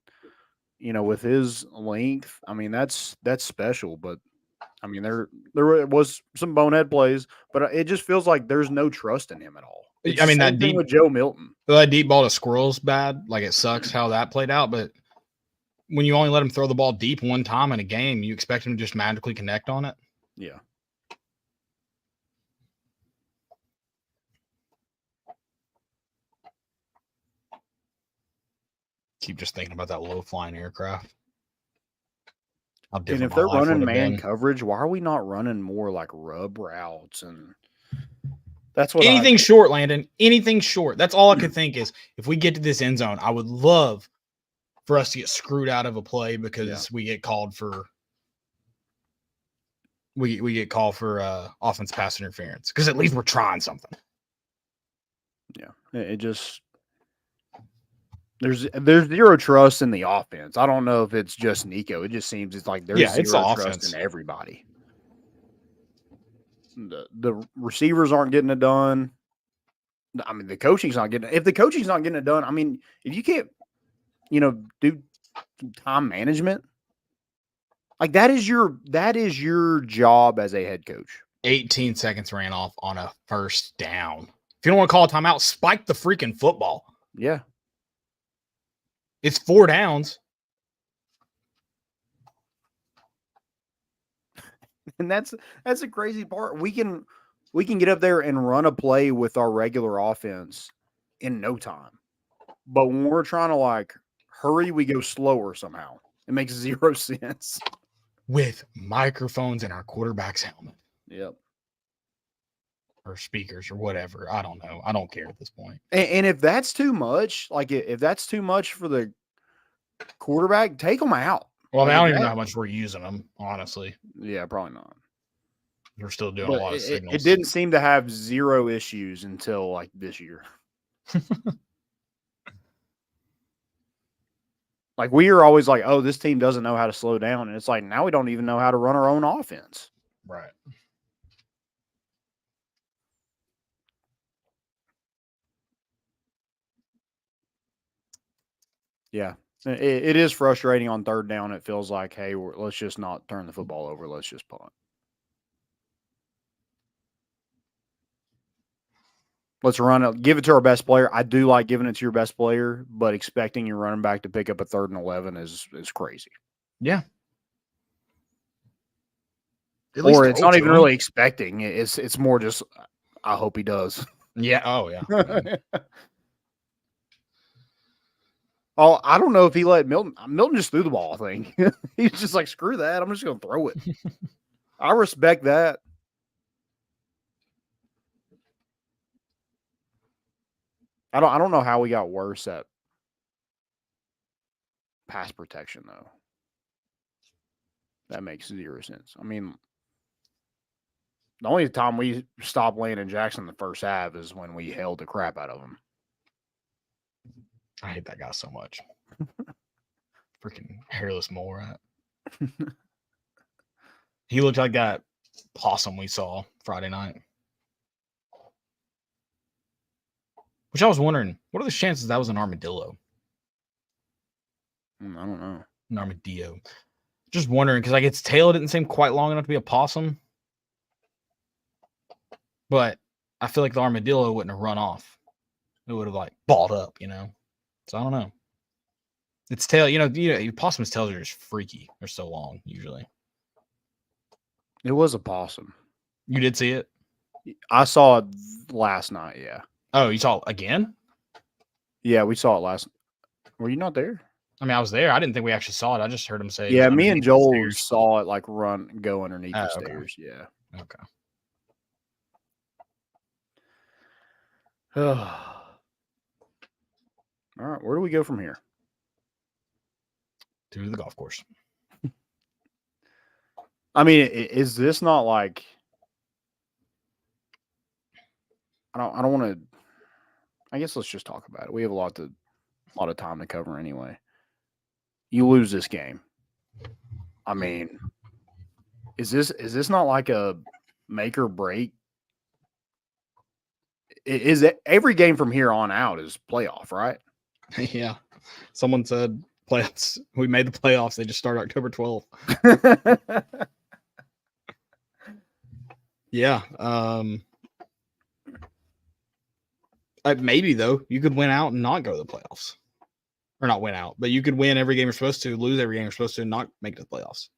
with his length. I mean, that's special. But I mean, there was some bonehead plays, but it just feels like there's no trust in him at all. It's I mean, that deep with Joe Milton. That deep ball to Squirrel's bad. Like, it sucks how that played out. But when you only let him throw the ball deep one time in a game, you expect him to just magically connect on it. Yeah. Keep just thinking about that low flying aircraft. And if they're running man coverage, why are we not running more like rub routes? And that's what anything short, Landon. Anything short. That's all I could think is if we get to this end zone, I would love for us to get screwed out of a play because we get called for we get called for offense pass interference. Because at least we're trying something. Yeah. It just there's zero trust in the offense. I don't know if it's just Nico. It just seems it's like there's zero trust in everybody. The receivers aren't getting it done. I mean, the coaching's not getting it. If the coaching's not getting it done, I mean, if you can't, do time management. Like that is your job as a head coach. 18 seconds ran off on a first down. If you don't want to call a timeout, spike the freaking football. Yeah. It's 4 downs. And that's the crazy part. We can get up there and run a play with our regular offense in no time. But when we're trying to like hurry, we go slower somehow. It makes 0 sense. With microphones in our quarterback's helmet. Yep. Or speakers or whatever. I don't know. I don't care at this point. And if that's too much, like if that's too much for the quarterback, take them out. Well, Like I don't even know how much we're using them, honestly. Yeah, probably not. We're still doing a lot of signals. It didn't seem to have 0 issues until like this year. Like we are always like, oh, this team doesn't know how to slow down. And it's like, now we don't even know how to run our own offense. Right. Yeah. It is frustrating on third down. It feels like, hey, let's just not turn the football over. Let's just punt. Let's run it. Give it to our best player. I do like giving it to your best player, but expecting your running back to pick up a 3rd and 11 is crazy. Yeah. Or it's not even really expecting. It's more just, I hope he does. Yeah. Oh, yeah. Oh, I don't know if he let Milton. Milton just threw the ball, I think. He's just like, screw that. I'm just going to throw it. I respect that. I don't know how we got worse at pass protection, though. That makes 0 sense. I mean, the only time we stopped Lane and Jackson in the first half is when we held the crap out of him. I hate that guy so much. Freaking hairless mole rat. He looked like that possum we saw Friday night. Which I was wondering, what are the chances that was an armadillo? I don't know. An armadillo. Just wondering, because like its tail didn't seem quite long enough to be a possum. But I feel like the armadillo wouldn't have run off. It would have like balled up, you know? So I don't know. Its tail, possum's tails are just freaky. They're so long, usually. It was a possum. You did see it? I saw it last night, yeah. Oh, you saw it again? Yeah, we saw it last. Were you not there? I mean, I was there. I didn't think we actually saw it. I just heard him say. Yeah, me and Joel saw it like go underneath the okay. stairs. Yeah. Okay. All right, where do we go from here? To the golf course. I mean, is this not like? I don't want to. I guess let's just talk about it. We have a lot of time to cover anyway. You lose this game. I mean, is this not like a make or break? Is it every game from here on out is playoff, right? Yeah. Someone said playoffs. We made the playoffs. They just start October 12th. Yeah. Maybe though, you could win out and not go to the playoffs. Or not win out, but you could win every game you're supposed to, lose every game you're supposed to, and not make it to the playoffs.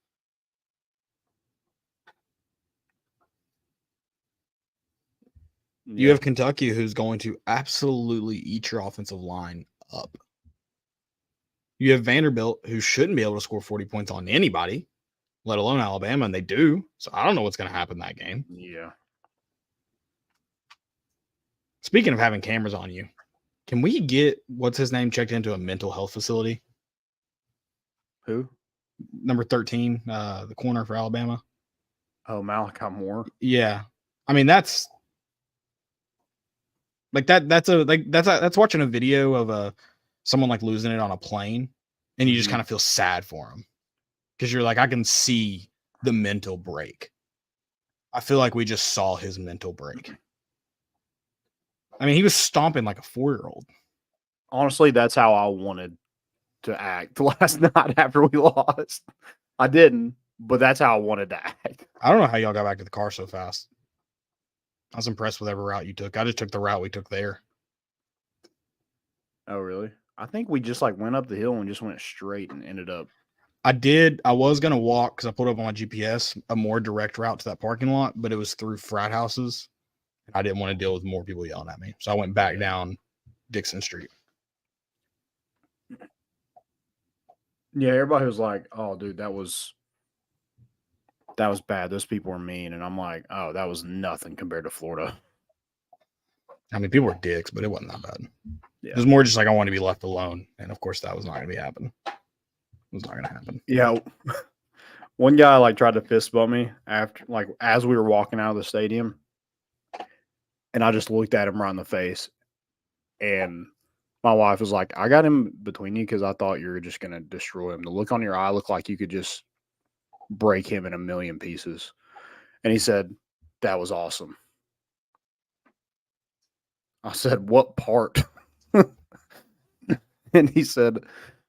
Yeah. You have Kentucky, who's going to absolutely eat your offensive line up. You have Vanderbilt, who shouldn't be able to score 40 points on anybody, let alone Alabama, and they do. So I don't know what's going to happen in that game. Yeah. Speaking of having cameras on you, can we get, what's his name, checked into a mental health facility? Who? Number 13, the corner for Alabama. Oh, Malachi Moore. Yeah. I mean, that's like that's watching a video of someone like losing it on a plane, and you just kind of feel sad for him because you're like, I can see the mental break. I feel like we just saw his mental break. I mean, he was stomping like a 4-year-old. Honestly, that's how I wanted to act last night after we lost. I didn't, but that's how I wanted to act. I don't know how y'all got back to the car so fast. I was impressed with every route you took. I just took the route we took there. Oh, really? I think we just like went up the hill and just went straight and ended up. I was going to walk because I pulled up on my GPS a more direct route to that parking lot, but it was through frat houses. I didn't want to deal with more people yelling at me. So I went back down Dixon Street. Yeah, everybody was like, "Oh, dude, that was bad. Those people were mean." And I'm like, "Oh, that was nothing compared to Florida." I mean, people were dicks, but it wasn't that bad. Yeah. It was more just like I wanted to be left alone. And of course, that was not going to be happening. It was not going to happen. Yeah. One guy like tried to fist bump me after, like, as we were walking out of the stadium, and I just looked at him right in the face, and my wife was like, "I got him between you because I thought you were just gonna destroy him. The look on your eye looked like you could just break him in a million pieces." And he said, "That was awesome." I said, "What part?" And he said,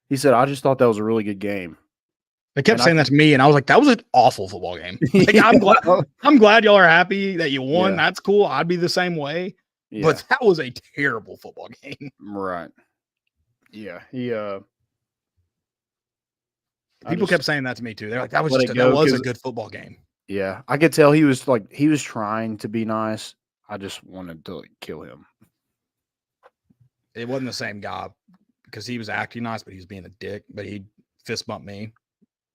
"I just thought that was a really good game." They kept saying that to me, and I was like, "That was an awful football game." Like, Yeah. I'm glad y'all are happy that you won. Yeah. That's cool. I'd be the same way. Yeah. But that was a terrible football game. Right. Yeah. People kept saying that to me too. They're like, "That was let just it that go, was a 'cause- good football game." Yeah. I could tell he was trying to be nice. I just wanted to kill him. It wasn't the same guy because he was acting nice, but he was being a dick. But he fist bumped me,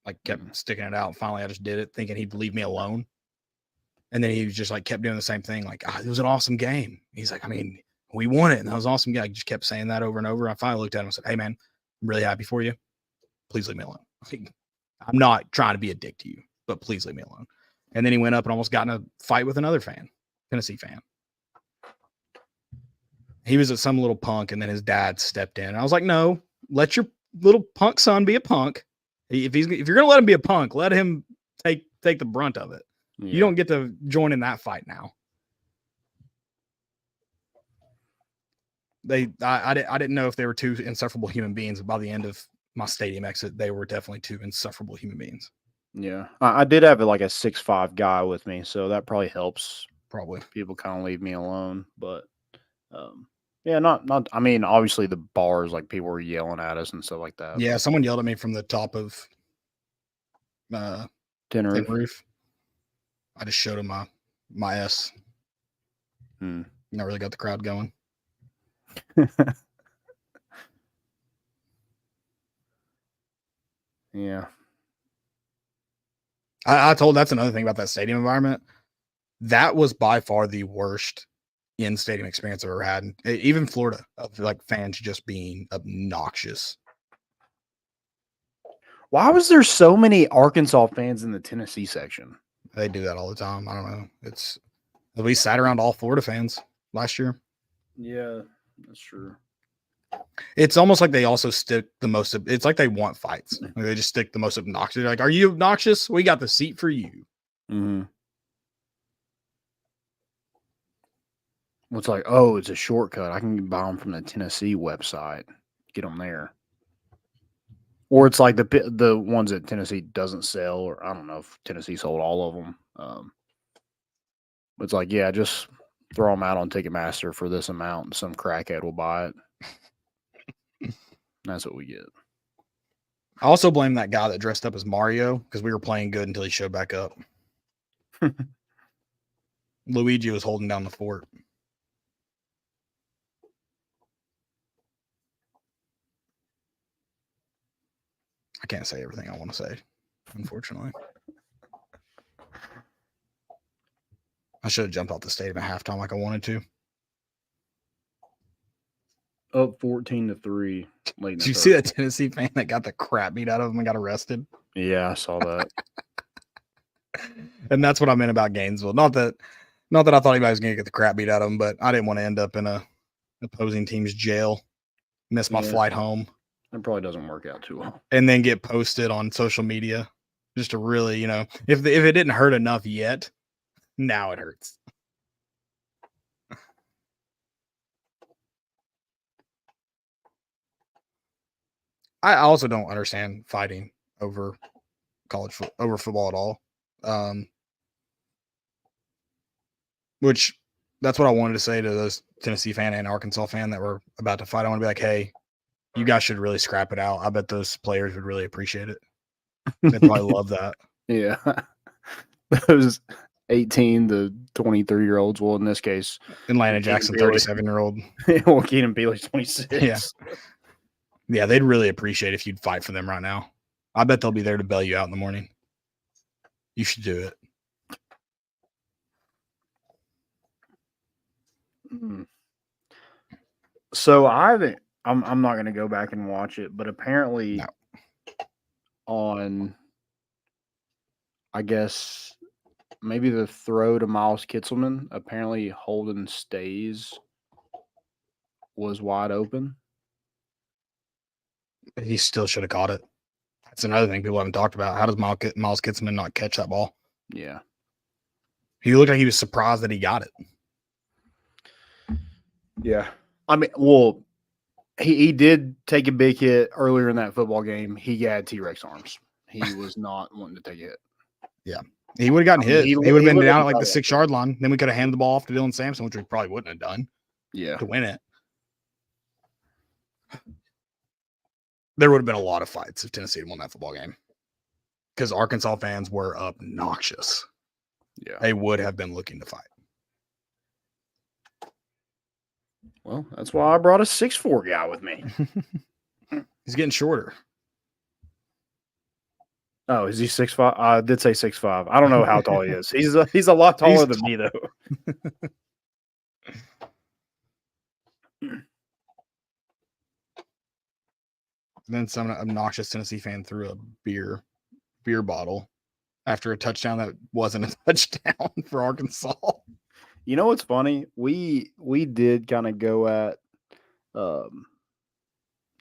like kept sticking it out. Finally, I just did it, thinking he'd leave me alone. And then he was just like kept doing the same thing. Like, it was an awesome game. He's like, I mean, we won it, and that was an awesome game. I just kept saying that over and over. I finally looked at him and said, "Hey, man, I'm really happy for you. Please leave me alone. Like, I'm not trying to be a dick to you, but please leave me alone." And then he went up and almost got in a fight with another fan, Tennessee fan. He was at some little punk, and then his dad stepped in. And I was like, "No, let your little punk son be a punk. If you're gonna let him be a punk, let him take the brunt of it. Yeah. You don't get to join in that fight now." I didn't know if they were two insufferable human beings, but by the end of my stadium exit, they were definitely two insufferable human beings. Yeah. I did have like a 6'5" guy with me, so that probably helps. Probably. People kind of leave me alone, but yeah, not. I mean, obviously the bars, like people were yelling at us and stuff like that. Yeah, someone yelled at me from the top of Tin Tin roof. Roof. I just showed him my S. Hmm. That really got the crowd going. Yeah. I told that's another thing about that stadium environment. That was by far the worst in-stadium experience I've ever had. Even Florida, of like fans just being obnoxious. Why was there so many Arkansas fans in the Tennessee section? They do that all the time. I don't know. We sat around all Florida fans last year. Yeah, that's true. It's almost like they also stick the most. It's like they want fights. Like they just stick the most obnoxious. They're like, "Are you obnoxious? We got the seat for you." Mm-hmm. It's like, oh, it's a shortcut. I can buy them from the Tennessee website. Get them there. Or it's like the ones that Tennessee doesn't sell, or I don't know if Tennessee sold all of them. It's like, yeah, just throw them out on Ticketmaster for this amount, and some crackhead will buy it. That's what we get. I also blame that guy that dressed up as Mario because we were playing good until he showed back up. Luigi was holding down the fort. I can't say everything I want to say, unfortunately. I should have jumped off the stadium at halftime like I wanted to. Up 14-3. Did you see that Tennessee fan that got the crap beat out of him and got arrested? Yeah, I saw that. And that's what I meant about Gainesville. Not that I thought anybody was going to get the crap beat out of him, but I didn't want to end up in a opposing team's jail, miss my flight home. It probably doesn't work out too well. And then get posted on social media just to really, if it didn't hurt enough yet, now it hurts. I also don't understand fighting over over football at all. Which that's what I wanted to say to those Tennessee fan and Arkansas fan that were about to fight. I want to be like, hey, you guys should really scrap it out. I bet those players would really appreciate it. They probably love that. Yeah. Those 18 to 23-year-olds. Well, in this case, Atlanta Jackson, 37-year-old. Well, Keenan Bealey's 26. Yeah. Yeah, they'd really appreciate if you'd fight for them right now. I bet they'll be there to bail you out in the morning. You should do it. So I'm not going to go back and watch it, but apparently on, I guess, maybe the throw to Miles Kitselman, apparently Holden Stays was wide open. He still should have caught it. That's another thing people haven't talked about. How does Miles Kitselman not catch that ball? Yeah. He looked like he was surprised that he got it. Yeah. I mean, well, he did take a big hit earlier in that football game. He had T-Rex arms. He was not wanting to take a hit. Yeah. He would have gotten hit. He would have been down at like the 6-yard line. Then we could have handed the ball off to Dylan Sampson, which we probably wouldn't have done. Yeah. To win it. There would have been a lot of fights if Tennessee had won that football game. Because Arkansas fans were obnoxious. Yeah. They would have been looking to fight. Well, that's why I brought a 6'4" guy with me. He's getting shorter. Oh, is he 6'5"? I did say 6'5". I don't know how tall he is. He's a lot taller than me, though. Then some obnoxious Tennessee fan threw a beer bottle after a touchdown that wasn't a touchdown for Arkansas. You know what's funny? We did kind of go at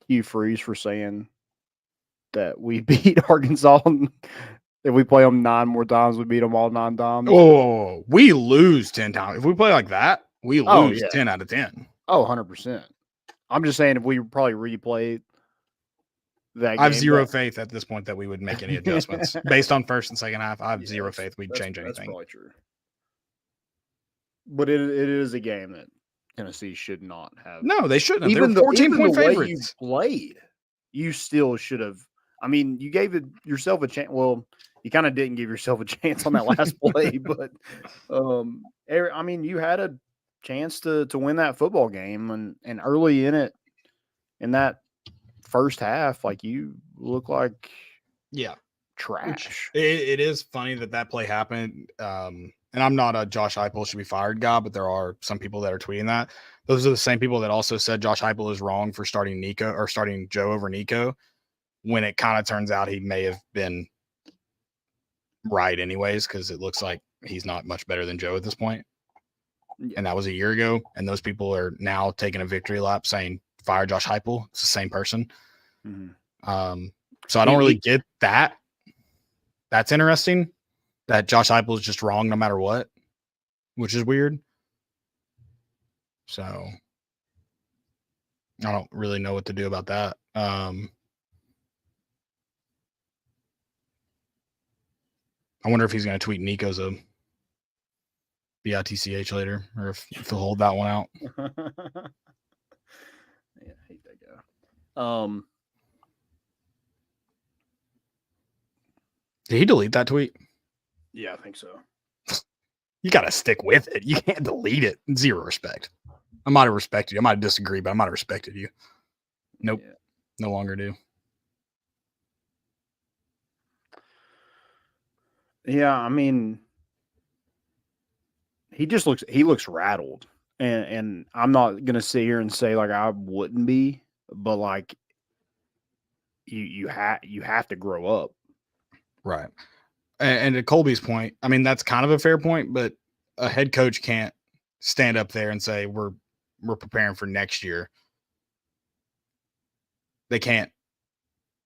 Hugh Freeze for saying that we beat Arkansas. If we play them 9 more times, we beat them all 9 times. Oh, we lose 10 times. If we play like that, we lose 10 out of 10. Oh, 100%. I'm just saying if we probably replay that game. I have zero faith at this point that we would make any adjustments. Based on first and second half, I have zero faith we'd change anything. That's probably true. But it is a game that Tennessee should not have. No, they shouldn't have. They were 14-point favorites. Way you played, you still should have. I mean, you gave yourself a chance. Well, you kind of didn't give yourself a chance on that last play, but I mean, you had a chance to win that football game, and early in it, in that first half, like you look like trash. It is funny that play happened. And I'm not a Josh Heupel should be fired guy, but there are some people that are tweeting that. Those are the same people that also said Josh Heupel is wrong for starting Joe over Nico, when it kind of turns out he may have been right anyways, because it looks like he's not much better than Joe at this point. Yeah. And that was a year ago. And those people are now taking a victory lap saying fire Josh Heupel. It's the same person. Mm-hmm. So I don't really get that. That's interesting. That Josh Heupel is just wrong no matter what, which is weird. So I don't really know what to do about that. I wonder if he's going to tweet Nico's a BITCH later, or if he'll hold that one out. Yeah, I hate that guy. Did he delete that tweet? Yeah, I think so. You got to stick with it. You can't delete it. Zero respect. I might have respected you. I might disagree, but I might have respected you. Nope. Yeah. No longer do. Yeah, I mean, he looks rattled. And I'm not gonna sit here and say like I wouldn't be, but like you have to grow up. Right. And to Colby's point, I mean, that's kind of a fair point, but a head coach can't stand up there and say we're preparing for next year. They can't.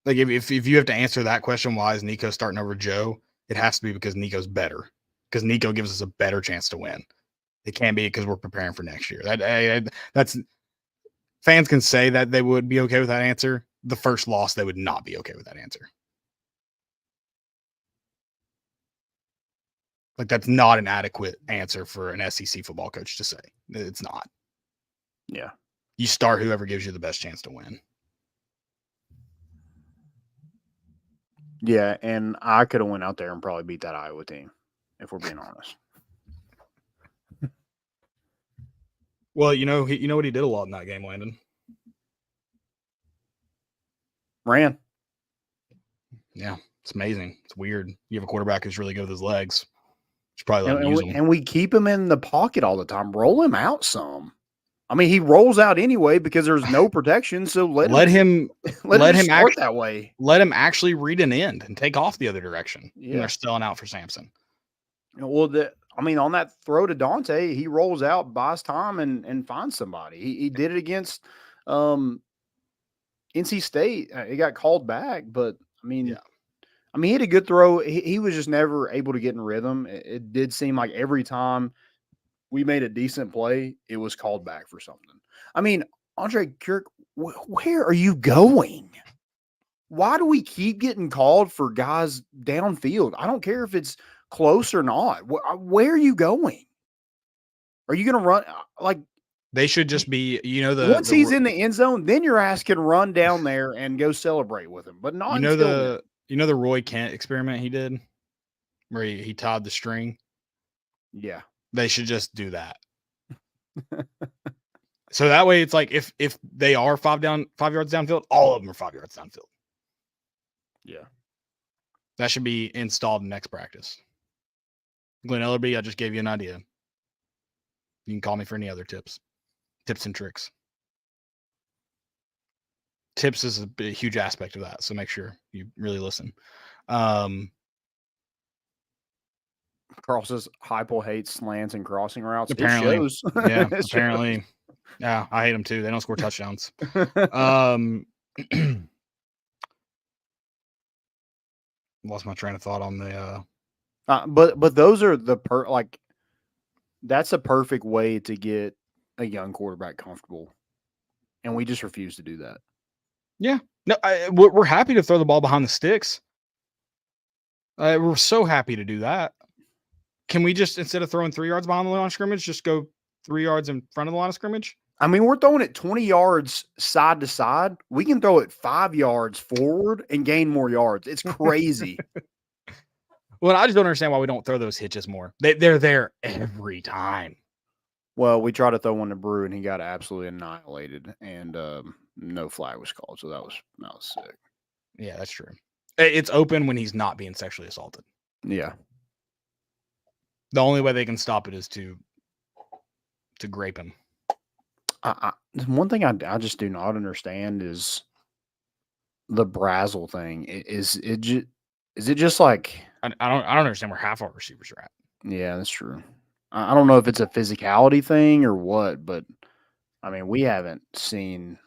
Like if you have to answer that question, why is Nico starting over Joe? It has to be because Nico's better. Because Nico gives us a better chance to win. It can't be because we're preparing for next year. That's fans can say that they would be okay with that answer, the first loss, they would not be okay with that answer. Like, that's not an adequate answer for an SEC football coach to say. It's not. Yeah. You start whoever gives you the best chance to win. Yeah, and I could have went out there and probably beat that Iowa team, if we're being honest. Well, you know what he did a lot in that game, Landon? Ran. Yeah, it's amazing. It's weird. You have a quarterback who's really good with his legs. Should probably let him use them. And we keep him in the pocket all the time. Roll him out some. I mean, he rolls out anyway because there's no protection. So let him start that way. Let him actually read an end and take off the other direction. Yeah. And they're selling out for Samson. Well, on that throw to Dante, he rolls out, buys time, and finds somebody. He did it against NC State. It got called back, but I mean, he had a good throw. He was just never able to get in rhythm. It did seem like every time we made a decent play, it was called back for something. I mean, Andre Kirk, where are you going? Why do we keep getting called for guys downfield? I don't care if it's close or not. Where are you going? Are you going to run? Like, they should just be, once he's in the end zone, then your ass can run down there and go celebrate with him. But not the Roy Kent experiment he did, where he tied the string. Yeah. They should just do that. So that way it's like if they are 5 yards downfield, all of them are 5 yards downfield. Yeah. That should be installed in next practice. Glenn Ellerby, I just gave you an idea. You can call me for any other tips and tricks. Tips is a huge aspect of that, so make sure you really listen. Carl says Heupel hates slants and crossing routes. Apparently, it shows. Yeah. It apparently, shows. Yeah. I hate them too. They don't score touchdowns. Lost my train of thought on the. But those are that's a perfect way to get a young quarterback comfortable, and we just refuse to do that. Yeah, no, we're happy to throw the ball behind the sticks. We're so happy to do that. Can we just, instead of throwing 3 yards behind the line of scrimmage, just go 3 yards in front of the line of scrimmage? I mean, we're throwing it 20 yards side to side. We can throw it 5 yards forward and gain more yards. It's crazy. Well, I just don't understand why we don't throw those hitches more. They're there every time. Well, we tried to throw one to Brew, and he got absolutely annihilated, and no flag was called, so that was sick. Yeah, that's true. It's open when he's not being sexually assaulted. Yeah. The only way they can stop it is to grape him. One thing I just do not understand is the Brazzle thing. Is it just like I don't understand where half our receivers are at. Yeah, that's true. I don't know if it's a physicality thing or what, but I mean, we haven't seen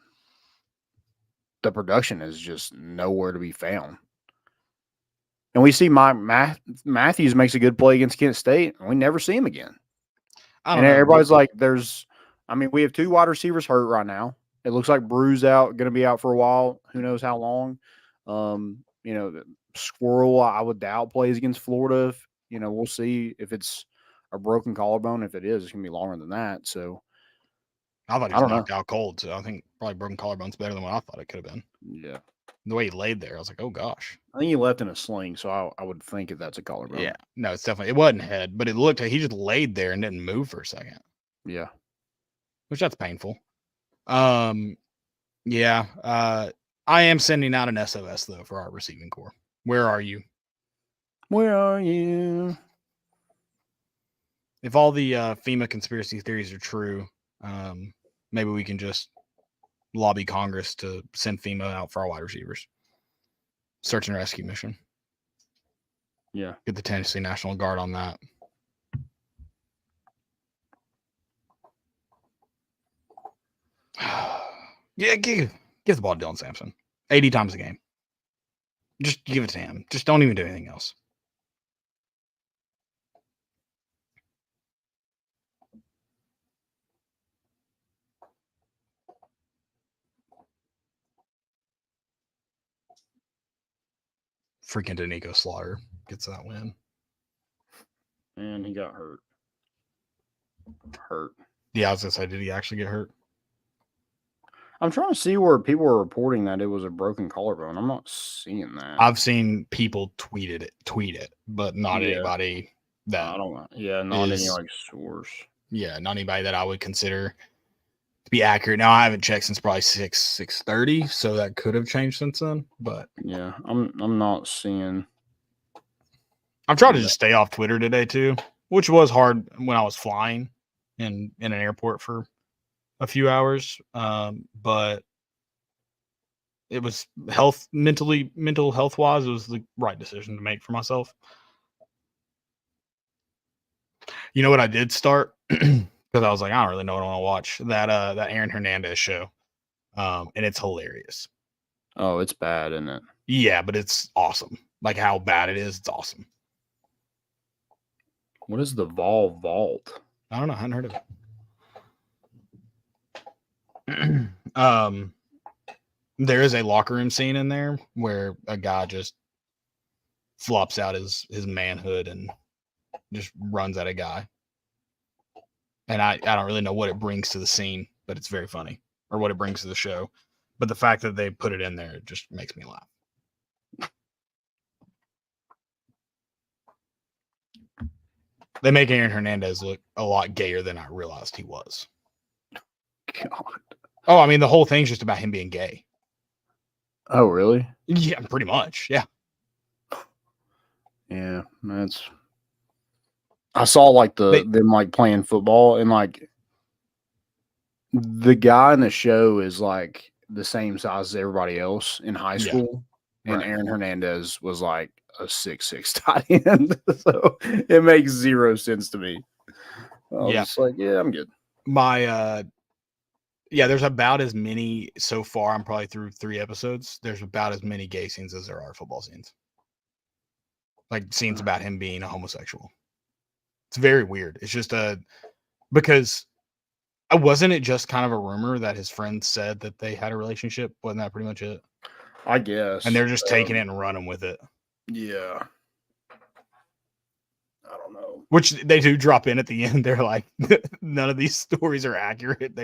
the production is just nowhere to be found. And we see Matthews makes a good play against Kent State, and we never see him again. And everybody's like, we have 2 wide receivers hurt right now. It looks like Brew's going to be out for a while. Who knows how long? Squirrel, I would doubt plays against Florida. We'll see if it's a broken collarbone. If it is, it's going to be longer than that. So I thought he was knocked out cold. So I think probably broken collarbone's better than what I thought it could have been. Yeah. The way he laid there, I was like, oh gosh. I think he left in a sling, so I would think if that's a collarbone. Yeah. No, it wasn't head, but it looked like he just laid there and didn't move for a second. Yeah. Which that's painful. Yeah. I am sending out an SOS though for our receiving corps. Where are you? Where are you? If all the FEMA conspiracy theories are true, maybe we can just lobby Congress to send FEMA out for our wide receivers. Search and rescue mission. Yeah. Get the Tennessee National Guard on that. Yeah, give the ball to Dylan Sampson 80 times a game. Just give it to him. Just don't even do anything else. freaking Danico Slaughter gets that win. And he got hurt. Yeah, I was gonna say, did he actually get hurt? I'm trying to see where people are reporting that it was a broken collarbone. I'm not seeing that. I've seen people tweet it, but not Yeah. anybody that I don't know. Yeah, not any is- like source. yeah, not anybody that I would consider to be accurate. Now I haven't checked since probably 6:30, so that could have changed since then. But Yeah, I'm not seeing. I'm trying to just stay off Twitter today too, which was hard when I was flying in an airport for a few hours. But it was mental health wise, it was the right decision to make for myself. You know what I did start? Because I was like, I don't really know what I want to watch. That Aaron Hernandez show. And it's hilarious. Oh, it's bad, isn't it? Yeah, but it's awesome. Like how bad it is, it's awesome. What is the Vol Vault? I don't know. I hadn't heard of it. There is a locker room scene in there where a guy just flops out his manhood and just runs at a guy. And I don't really know what it brings to the scene, but it's very funny, or what it brings to the show. But the fact that they put it in there just makes me laugh. They make Aaron Hernandez look a lot gayer than I realized he was. God. Oh, I mean, the whole thing's just about him being gay. Oh, really? Yeah, pretty much. Yeah. Yeah, that's. I saw like them like playing football, and like the guy in the show is like the same size as everybody else in high school, and right. Aaron Hernandez was like a 6'6" tight end, so it makes zero sense to me. I was just like, yeah, I'm good. There's about as many so far. I'm probably through 3 episodes. There's about as many gay scenes as there are football scenes. Like scenes about him being a homosexual. It's very weird. It's just because wasn't it just kind of a rumor that his friends said that they had a relationship? Wasn't that pretty much it? I guess. And they're just taking it and running with it. Yeah. I don't know. Which they do drop in at the end. They're like, none of these stories are accurate.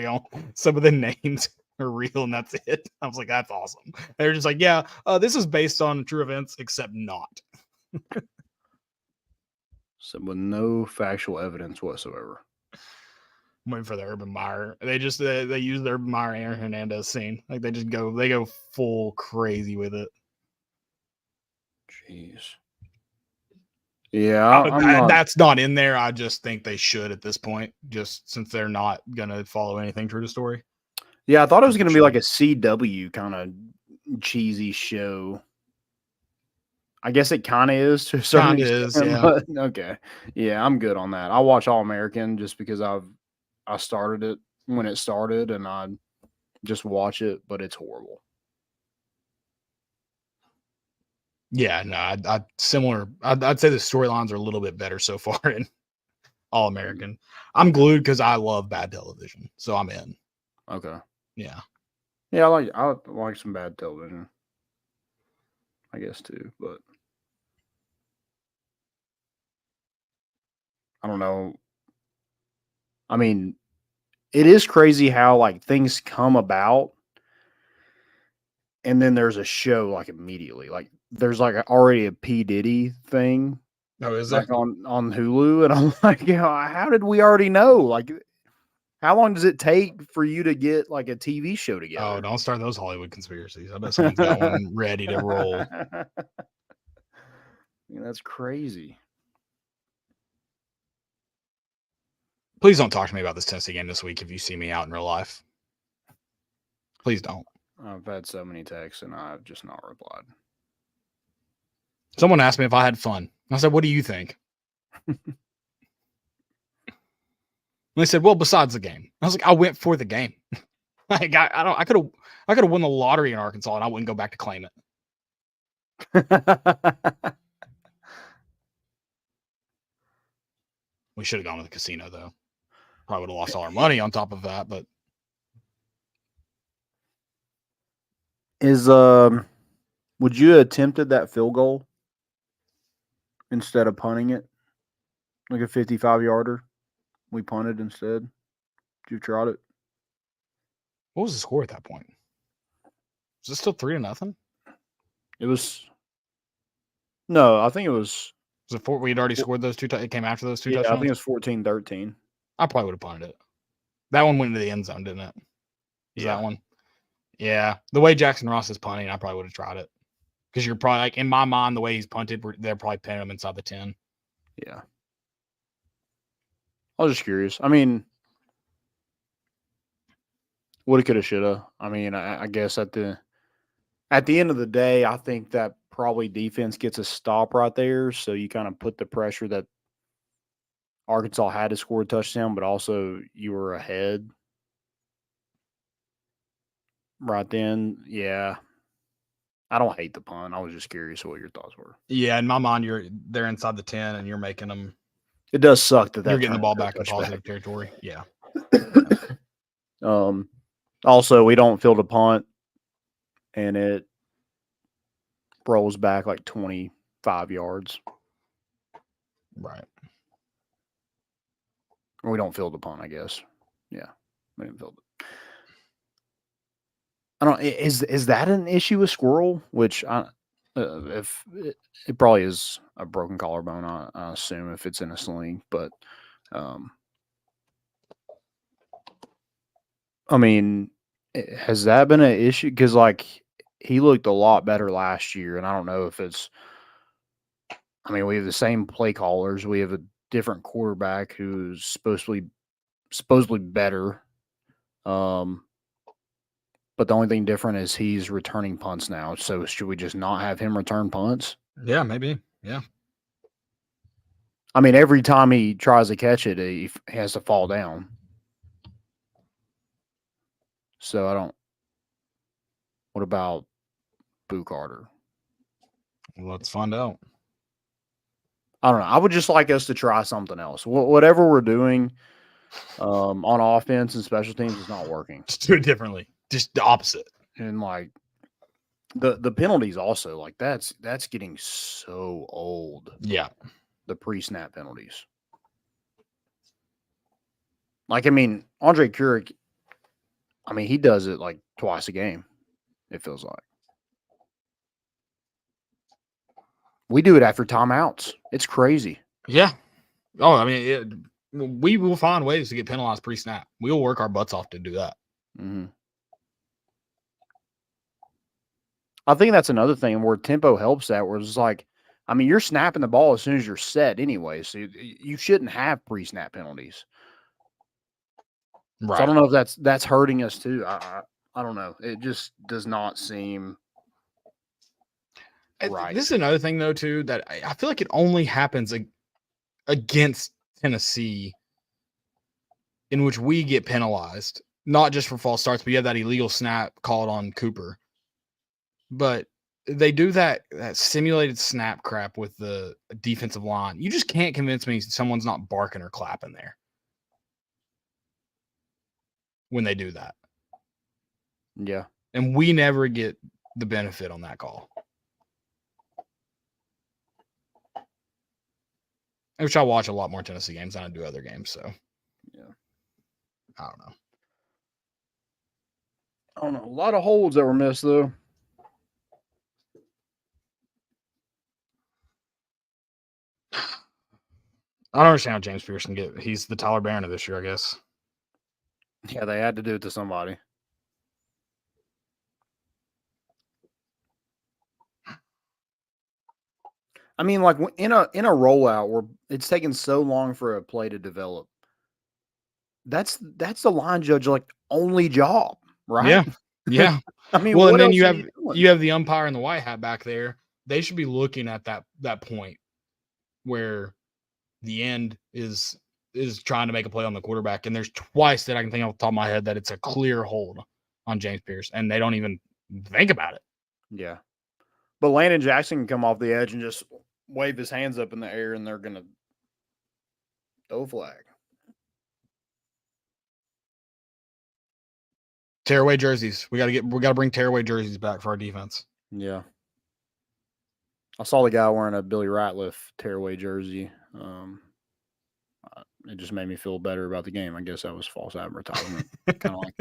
Some of the names are real, and that's it. I was like, that's awesome. They're just like, yeah, this is based on true events, except not. So with no factual evidence whatsoever. I'm waiting for the Urban Meyer. They just they use the Urban Meyer Aaron Hernandez scene. Like they go full crazy with it. Jeez. Yeah, that's not in there. I just think they should at this point, just since they're not gonna follow anything true to story. Yeah, I thought it was gonna be like a CW kind of cheesy show. I guess it kind of is to a certain extent. Yeah. But, okay. Yeah, I'm good on that. I watch All American just because I started it when it started, and I just watch it, but it's horrible. Yeah, no, I'd similar. I'd say the storylines are a little bit better so far in All American. I'm glued because I love bad television, so I'm in. Okay. Yeah. Yeah, I like some bad television. I guess too, but I don't know. I mean, it is crazy how like things come about, and then there's a show like immediately. Like there's like already a P. Diddy thing. Oh, is there? Like on Hulu, and I'm like, how did we already know? Like, how long does it take for you to get like a TV show together? Oh, don't start those Hollywood conspiracies. I bet someone's got one ready to roll. Yeah, that's crazy. Please don't talk to me about this Tennessee game this week if you see me out in real life. Please don't. I've had so many texts and I've just not replied. Someone asked me if I had fun. I said, what do you think? And they said, well, besides the game. I was like, I went for the game. Like, I could have won the lottery in Arkansas and I wouldn't go back to claim it. We should have gone to the casino though. Probably would have lost all our money on top of that, but would you have attempted that field goal? instead of punting it, like a 55-yarder. We punted instead. Did you trot it? What was the score at that point? Was it still 3-0? It was. No, I think it was. Was it 4? We had already scored those two. It came after those two Yeah, touchdowns. I think it was 14-13. I probably would have punted it. That one went into the end zone, didn't it? Yeah. That one. Yeah, the way Jackson Ross is punting, I probably would have tried it. Because you're probably like in my mind, the way he's punted, they're probably pinning him inside the 10. Yeah. I was just curious. I mean, woulda, coulda, shoulda. I mean, I guess at the end of the day, I think that probably defense gets a stop right there. So you kind of put the pressure that Arkansas had to score a touchdown, but also you were ahead right then. Yeah. I don't hate the punt. I was just curious what your thoughts were. Yeah, in my mind, they're inside the 10 and you're making them. It does suck that you're getting the ball back in positive territory. Yeah. Also, we don't field a punt, and it rolls back like 25 yards. Right. Or we don't field a punt, I guess. Yeah, we didn't field it. I don't. Is that an issue with Squirrel? Which if it probably is a broken collarbone, I assume if it's in a sling. But I mean, has that been an issue? Because like he looked a lot better last year, and I don't know if it's. I mean, we have the same play callers. We have a different quarterback who's supposedly better. But the only thing different is he's returning punts now. So should we just not have him return punts? Yeah, maybe. Yeah. I mean, every time he tries to catch it, he has to fall down. So I don't. What about Boo Carter? Let's find out. I don't know. I would just like us to try something else. Whatever we're doing on offense and special teams is not working. Just do it differently. Just the opposite. And like the penalties also, like that's getting so old. Yeah. The pre-snap penalties. Like, I mean, Andre Keurig, I mean, he does it like twice a game, it feels like. We do it after timeouts. It's crazy. Yeah. Oh, I mean, we will find ways to get penalized pre-snap. We'll work our butts off to do that. Mm-hmm. I think that's another thing where tempo helps that, where it's like, I mean, you're snapping the ball as soon as you're set anyway, so you shouldn't have pre-snap penalties. Right. So I don't know if that's hurting us too. I don't know. It just does not seem right. This is another thing, though, too, that I feel like it only happens against Tennessee, in which we get penalized, not just for false starts, but you have that illegal snap called on Cooper. But they do that simulated snap crap with the defensive line. You just can't convince me someone's not barking or clapping there when they do that. Yeah. And we never get the benefit on that call. Which I watch a lot more Tennessee games than I do other games, so yeah. I don't know. I don't know. A lot of holds that were missed, though. I don't understand how James Pierce can get. He's the Tyler Barron of this year, I guess. Yeah, they had to do it to somebody. I mean, like in a rollout where it's taking so long for a play to develop. That's the line judge like only job, right? Yeah, yeah. I mean, well, and then you have the umpire in the white hat back there. They should be looking at that point where the end is trying to make a play on the quarterback, and there's twice that I can think off the top of my head that it's a clear hold on James Pierce, and they don't even think about it. Yeah. But Landon Jackson can come off the edge and just wave his hands up in the air, and they're going to throw a flag. Tearaway jerseys. We got to bring tearaway jerseys back for our defense. Yeah. I saw the guy wearing a Billy Ratliff tearaway jersey. It just made me feel better about the game. I guess that was false advertisement. Kind of like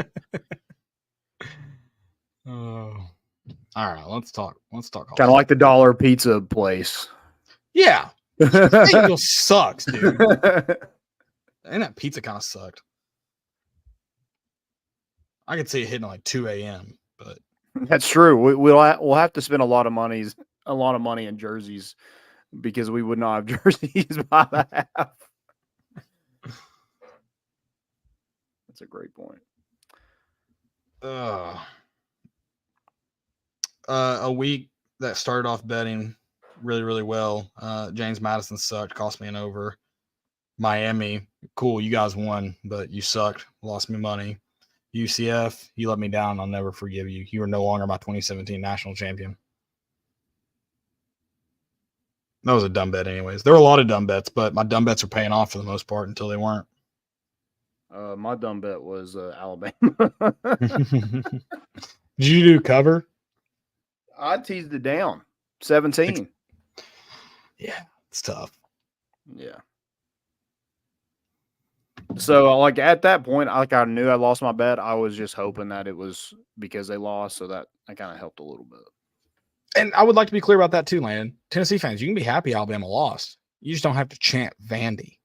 Oh, all right. Let's talk. kind of like the dollar pizza place. Yeah, Angels sucks, dude. And that pizza kind of sucked. I could see it hitting like 2 a.m., but That's true. We'll have to spend a lot of money in jerseys because we would not have jerseys by the half. That's a great point. A week that started off betting really, really well. James Madison sucked, cost me an over. Miami, cool, you guys won, but you sucked, lost me money. UCF, you let me down. I'll never forgive you. You are no longer my 2017 national champion. That was a dumb bet anyways. There were a lot of dumb bets, but my dumb bets are paying off for the most part until they weren't. My dumb bet was Alabama. Did you do cover? I teased it down. 17. Yeah, it's tough. Yeah. So, like, at that point, I knew I lost my bet. I was just hoping that it was because they lost, so that kind of helped a little bit. And I would like to be clear about that too, Landon. Tennessee fans, you can be happy Alabama lost. You just don't have to chant Vandy.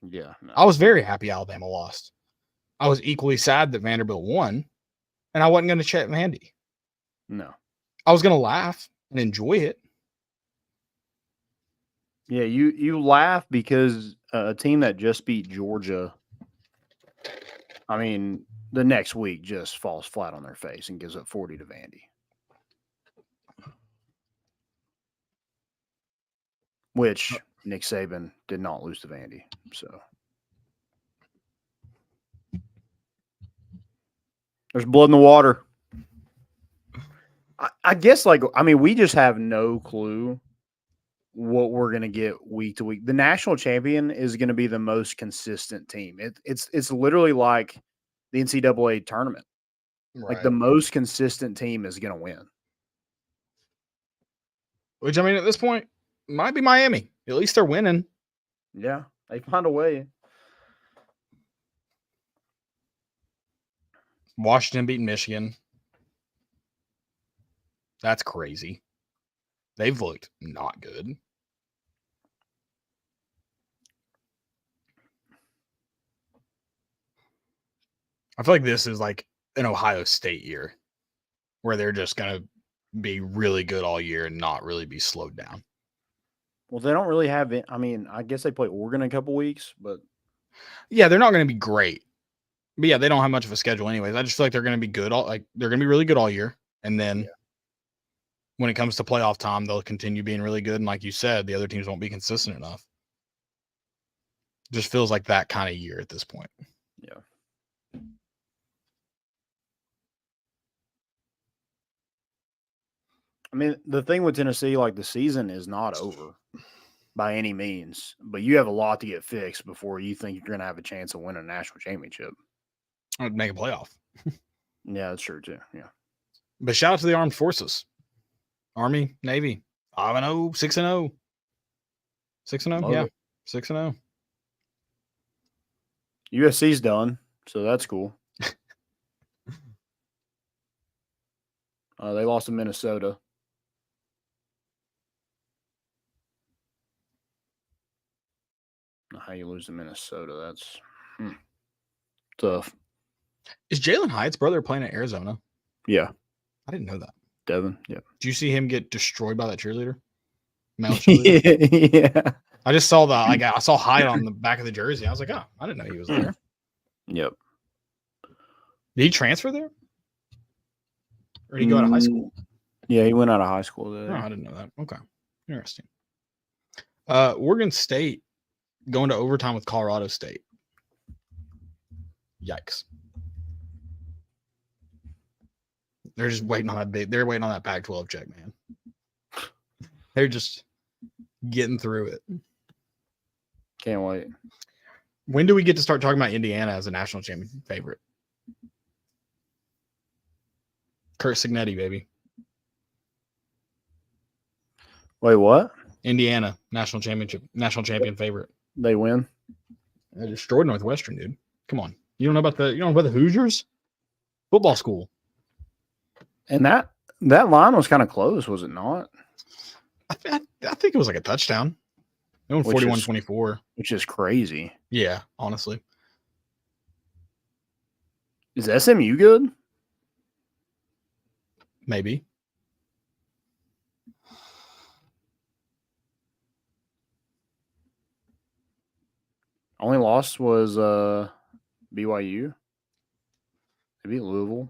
Yeah. No. I was very happy Alabama lost. I was equally sad that Vanderbilt won, and I wasn't going to chant Vandy. No. I was going to laugh and enjoy it. Yeah, you laugh because a team that just beat Georgia, I mean, the next week just falls flat on their face and gives up 40 to Vandy. Which Nick Saban did not lose to Vandy. So there's blood in the water. I guess, we just have no clue what we're going to get week to week. The national champion is going to be the most consistent team. It's literally like the NCAA tournament. Right. Like the most consistent team is going to win. Which, I mean, at this point, might be Miami. At least they're winning. Yeah, they find a way. Washington beating Michigan. That's crazy. They've looked not good. I feel like this is like an Ohio State year where they're just going to be really good all year and not really be slowed down. Well, they don't really have it. I mean, I guess they play Oregon in a couple weeks, but yeah, they're not going to be great. But yeah, they don't have much of a schedule anyways. I just feel like they're going to be good. They're going to be really good all year. And then when it comes to playoff time, they'll continue being really good. And like you said, the other teams won't be consistent enough. Just feels like that kind of year at this point. Yeah. I mean, the thing with Tennessee, like the season is not over by any means, but you have a lot to get fixed before you think you're going to have a chance of winning a national championship. I'd make a playoff. Yeah, that's true too. Yeah. But shout out to the armed forces. Army, Navy, 5-0, 6-0. 6-0, yeah. 6-0. USC's done, so that's cool. They lost to Minnesota. How you lose to Minnesota? That's tough. Is Jalen Hyatt's brother playing at Arizona? Yeah. I didn't know that. Devin, yeah. Did you see him get destroyed by that cheerleader? Male cheerleader? Yeah. I just saw I saw Hyatt on the back of the jersey. I was like, oh, I didn't know he was there. Yep. Did he transfer there? Or did he go out of high school? Yeah, he went out of high school there. Oh, I didn't know that. Okay. Interesting. Oregon State going to overtime with Colorado State. Yikes. They're just waiting on they're waiting on that Pac-12 check, man. They're just getting through it. Can't wait. When do we get to start talking about Indiana as a national champion favorite? Kurt Signetti, baby. Wait, what? Indiana, national champion favorite. They win? They destroyed Northwestern, dude. Come on. You don't know about the Hoosiers? Football school. And that line was kind of close, was it not? I think it was like a touchdown. They won 41-24. Which is crazy. Yeah, honestly. Is SMU good? Maybe. Only loss was BYU. They beat Louisville.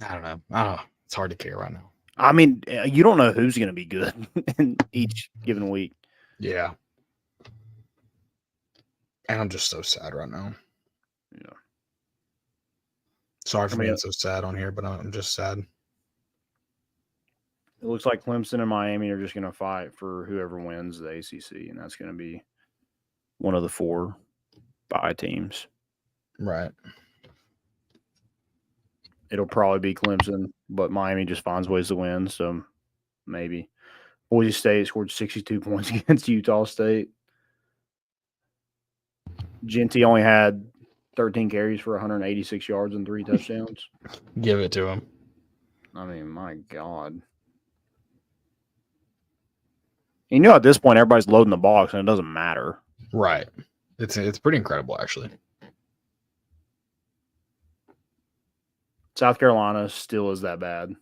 I don't know. It's hard to care right now. I mean, you don't know who's going to be good in each given week. Yeah. And I'm just so sad right now. Yeah. Sorry for being so sad on here, but I'm just sad. It looks like Clemson and Miami are just going to fight for whoever wins the ACC, and that's going to be one of the 4 bye teams. Right. It'll probably be Clemson, but Miami just finds ways to win, so maybe. Boise State scored 62 points against Utah State. Genty only had 13 carries for 186 yards and 3 touchdowns. Give it to him. I mean, my God. You know, at this point, everybody's loading the box, and it doesn't matter. Right. It's pretty incredible, actually. South Carolina still is that bad.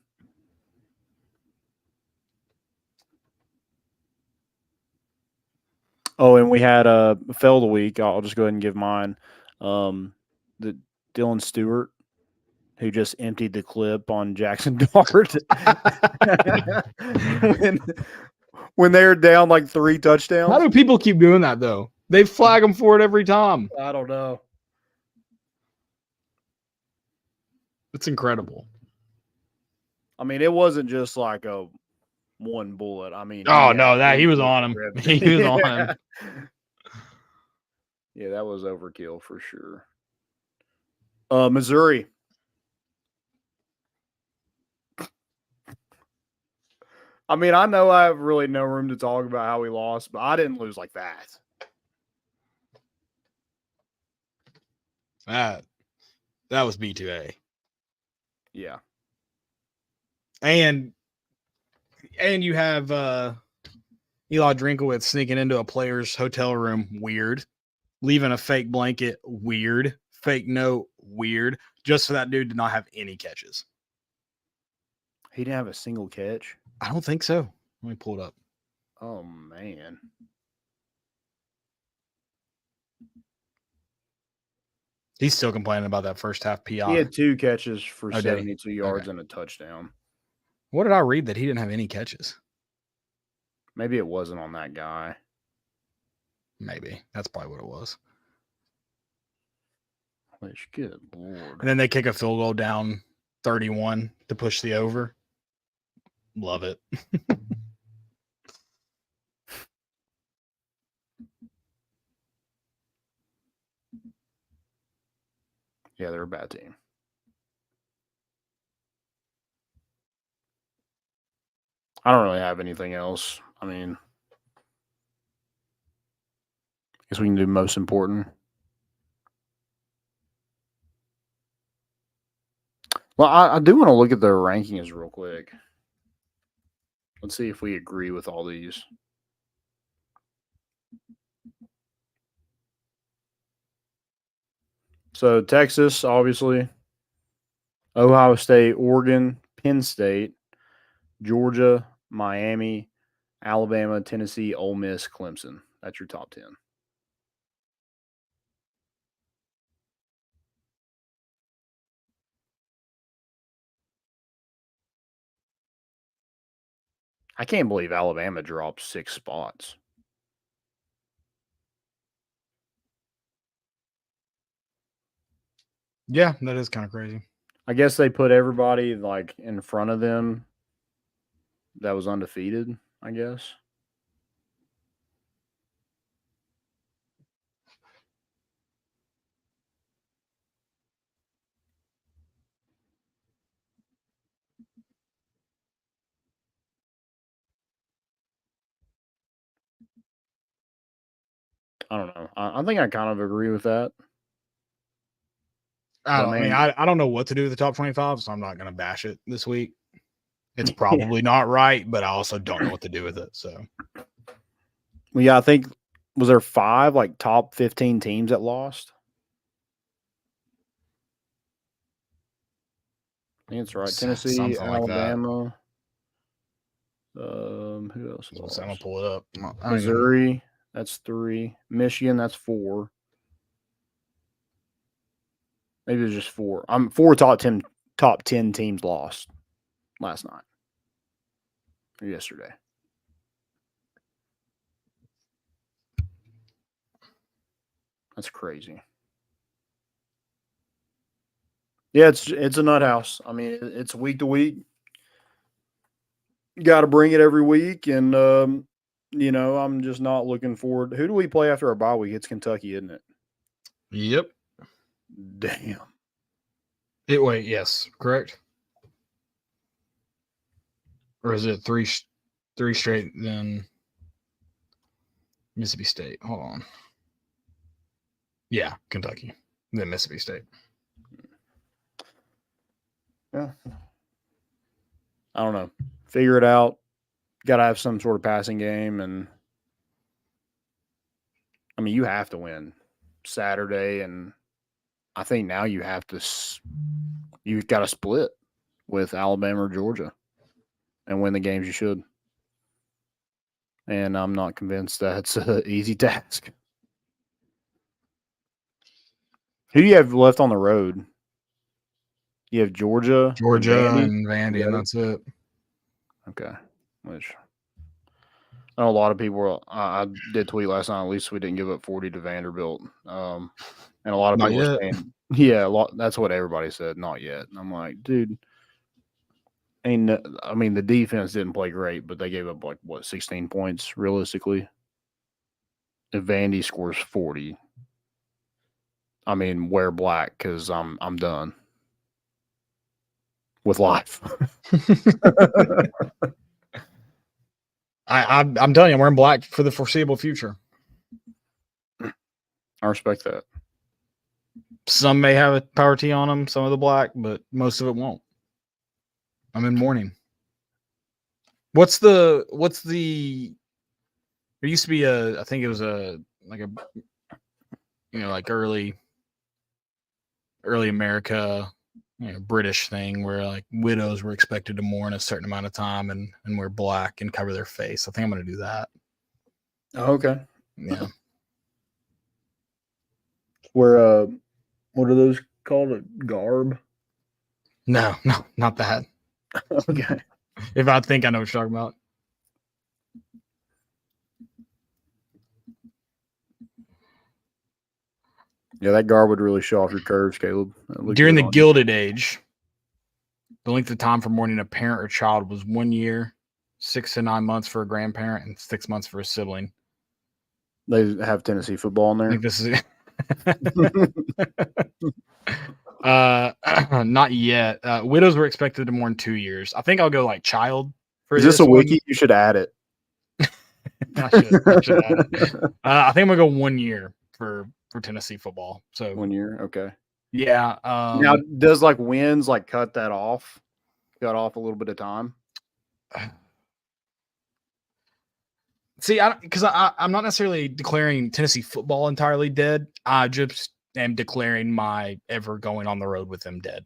Oh, and we had a fail of the week. I'll just go ahead and give mine. The Dylan Stewart, who just emptied the clip on Jackson Dart when they're down like 3 touchdowns. How do people keep doing that, though? They flag them for it every time. I don't know. It's incredible. I mean, it wasn't just like a one bullet. I mean, oh no, he was on him. He was on him. Yeah, that was overkill for sure. Missouri. I mean, I know I have really no room to talk about how we lost, but I didn't lose like that. That was B2A. Yeah. And you have Eli Drinkowitz sneaking into a player's hotel room, weird. Leaving a fake blanket, weird. Fake note, weird. Just so that dude did not have any catches. He didn't have a single catch? I don't think so. Let me pull it up. Oh, man. He's still complaining about that first half PI. He had 2 catches for 72 yards and a touchdown. What did I read that he didn't have any catches? Maybe it wasn't on that guy. Maybe. That's probably what it was. Which, good Lord. And then they kick a field goal down 31 to push the over. Love it. Yeah, they're a bad team. I don't really have anything else. I mean, I guess we can do most important. Well, I do want to look at their rankings real quick. Let's see if we agree with all these. So Texas, obviously, Ohio State, Oregon, Penn State, Georgia, Miami, Alabama, Tennessee, Ole Miss, Clemson. That's your top 10. I can't believe Alabama dropped 6 spots. Yeah, that is kind of crazy. I guess they put everybody like in front of them that was undefeated, I guess. I don't know. I think I kind of agree with that. I don't know what to do with the top 25, so I'm not going to bash it this week. It's probably not right, but I also don't know what to do with it. So, well, yeah, I think was there 5 like top 15 teams that lost? I think it's right. Tennessee, something like that. Alabama. Who else? So I'm gonna pull it up. Missouri, that's 3. Michigan, that's 4. Maybe it's just 4. 4 top 10 teams lost last night or yesterday. That's crazy. Yeah, it's a nut house. I mean, it's week to week. Got to bring it every week, and I'm just not looking forward. Who do we play after our bye week? It's Kentucky, isn't it? Yep. Damn. Yes, correct. Or is it three straight? Then Mississippi State. Hold on. Yeah, Kentucky. Then Mississippi State. Yeah. I don't know. Figure it out. Got to have some sort of passing game, and I mean, you have to win Saturday, and I think now you have to. You've got to split with Alabama or Georgia, and win the games you should. And I'm not convinced that's an easy task. Who do you have left on the road? You have Georgia, and Vandy, and that's it. Okay. Which I know a lot of people were, I did tweet last night, at least we didn't give up 40 to Vanderbilt. And a lot of people were saying, yeah, that's what everybody said, not yet. And I'm like, dude, I mean, the defense didn't play great, but they gave up 16 points realistically. If Vandy scores 40, I mean, wear black because I'm done with life. I'm telling you, I'm wearing black for the foreseeable future. I respect that. Some may have a power tee on them, some of the black, but most of it won't. I'm in mourning. What's the? There used to be I think it was like early America, British thing where like widows were expected to mourn a certain amount of time and wear black and cover their face. I think I'm going to do that. Oh, okay. Yeah. Where what are those called? A garb? No, not that. Okay. If I think I know what you're talking about. Yeah, that garb would really show off your curves, Caleb. During the Gilded Age, the length of time for mourning a parent or child was 1 year, 6 to 9 months for a grandparent, and 6 months for a sibling. They have Tennessee football in there. I think this is not yet. Widows were expected to mourn 2 years. I think I'll go like child. Is this a wiki? You should add it. I should add it. I think I'm gonna go 1 year for Tennessee football. So 1 year, okay. Yeah. Now, does like wins like cut off a little bit of time? See, because I'm not necessarily declaring Tennessee football entirely dead. I just am declaring my ever going on the road with them dead.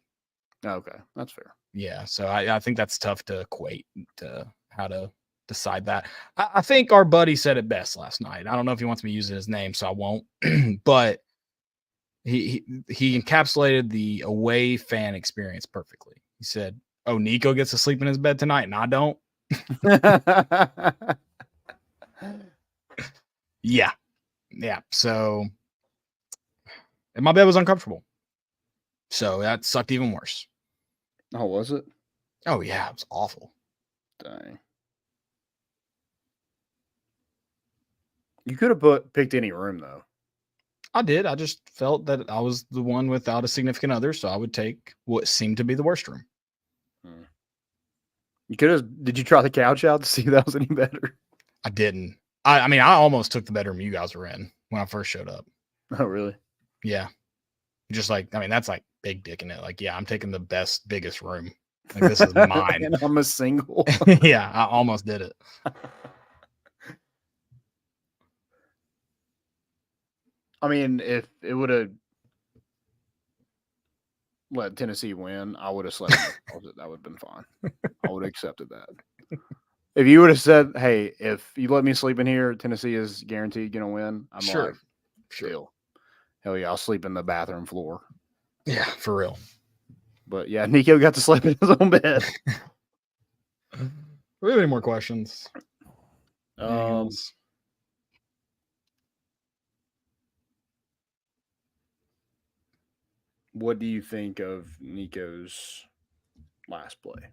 Okay, that's fair. Yeah, so I think that's tough to equate to how to decide that. I think our buddy said it best last night. I don't know if he wants me using his name, so I won't. But he encapsulated the away fan experience perfectly. He said, "Oh, Nico gets to sleep in his bed tonight, and I don't." Yeah. So, and my bed was uncomfortable, so that sucked even worse. Oh, was it? Oh yeah, it was awful. Dang. You could have picked any room though. I did. I just felt that I was the one without a significant other, so I would take what seemed to be the worst room. You could have. Did you try the couch out to see if that was any better? I didn't. I mean, I almost took the bedroom you guys were in when I first showed up. Oh, really? Yeah. Just like, I mean, that's like big dick in it. Like, yeah, I'm taking the best, biggest room. Like, this is mine. And I'm a single. Yeah, I almost did it. I mean, if it would have let Tennessee win, I would have slept. That would have been fine. I would have accepted that. If you would have said, "Hey, if you let me sleep in here, Tennessee is guaranteed going to win," I'm Sure. like, "Sure, hell yeah, I'll sleep in the bathroom floor." Yeah, for real. But yeah, Nico got to sleep in his own bed. Do we have any more questions? What do you think of Nico's last play?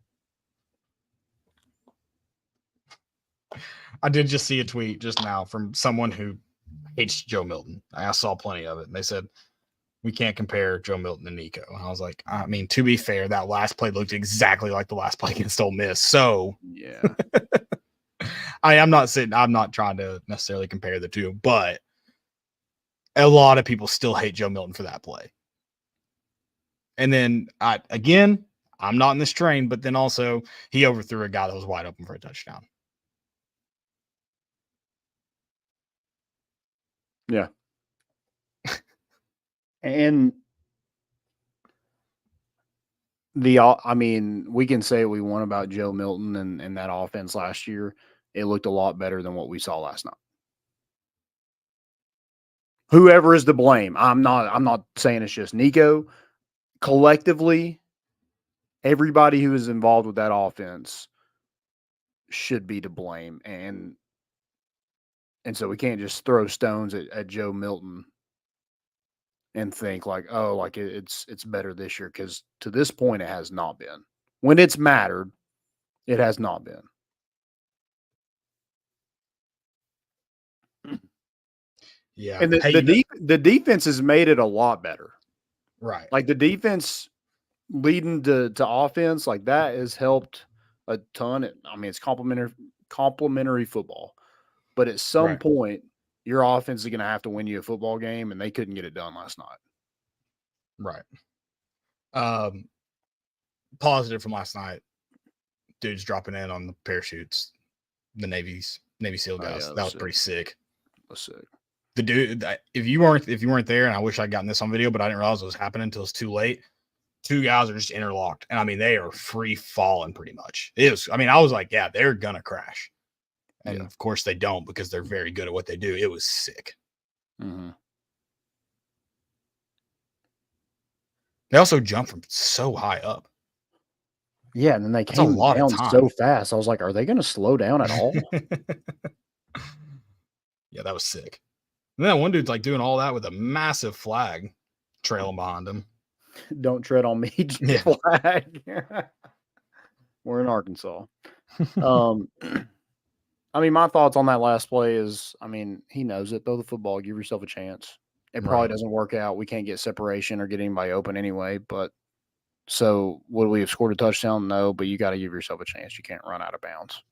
I did just see a tweet just now from someone who hates Joe Milton. I saw plenty of it. And they said, we can't compare Joe Milton to Nico. And I was like, I mean, to be fair, that last play looked exactly like the last play against Ole Miss. So yeah, I'm not trying to necessarily compare the two, but a lot of people still hate Joe Milton for that play. And then I'm not in this train, but then also he overthrew a guy that was wide open for a touchdown. Yeah. And I mean, we can say what we want about Joe Milton and that offense last year. It looked a lot better than what we saw last night. Whoever is to blame, I'm not saying it's just Nico. Collectively, everybody who is involved with that offense should be to blame. And so we can't just throw stones at Joe Milton and think like, oh, like it's better this year, because to this point it has not been. When it's mattered, it has not been. Yeah, and the defense has made it a lot better. Right, like the defense leading to offense, like that has helped a ton. I mean, it's complementary football, but at some point, your offense is going to have to win you a football game, and they couldn't get it done last night. Right. Positive from last night, dudes dropping in on the parachutes, the Navy SEAL guys. That was pretty sick. That's sick. The dude, if you weren't there, and I wish I'd gotten this on video, but I didn't realize it was happening until it's too late. Two guys are just interlocked, and I mean, they are free falling pretty much. I was like, yeah, they're gonna crash. And of course they don't, because they're very good at what they do. It was sick. Mm-hmm. They also jump from so high up. Yeah, and then they came down so fast. I was like, are they going to slow down at all? Yeah, that was sick. And then one dude's like doing all that with a massive flag trailing behind him. Don't tread on me, flag. We're in Arkansas. I mean, my thoughts on that last play is, I mean, he knows it. Throw the football, give yourself a chance. It probably doesn't work out. We can't get separation or get anybody open anyway. But so would we have scored a touchdown? No, but you got to give yourself a chance. You can't run out of bounds.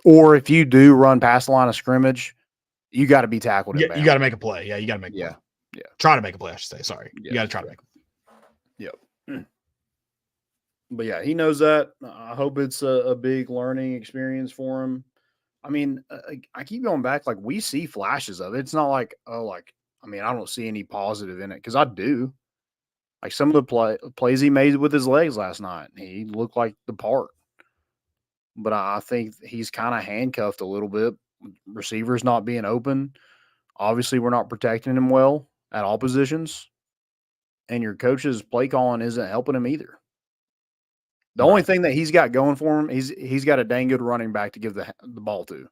Or if you do run past the line of scrimmage, you got to be tackled. Yeah, you got to make a play. Yeah, you got to make a play. Yeah. Try to make a play, I should say. Sorry. You got to try to make a play. Yep. But yeah, he knows that. I hope it's a big learning experience for him. I mean, I keep going back. Like, we see flashes of it. It's not like, I don't see any positive in it, because I do. Like, some of the plays he made with his legs last night, he looked like the part. But I think he's kind of handcuffed a little bit. Receivers not being open. Obviously, we're not protecting him well at all positions. And your coach's play calling isn't helping him either. The only thing that he's got going for him, he's got a dang good running back to give the ball to.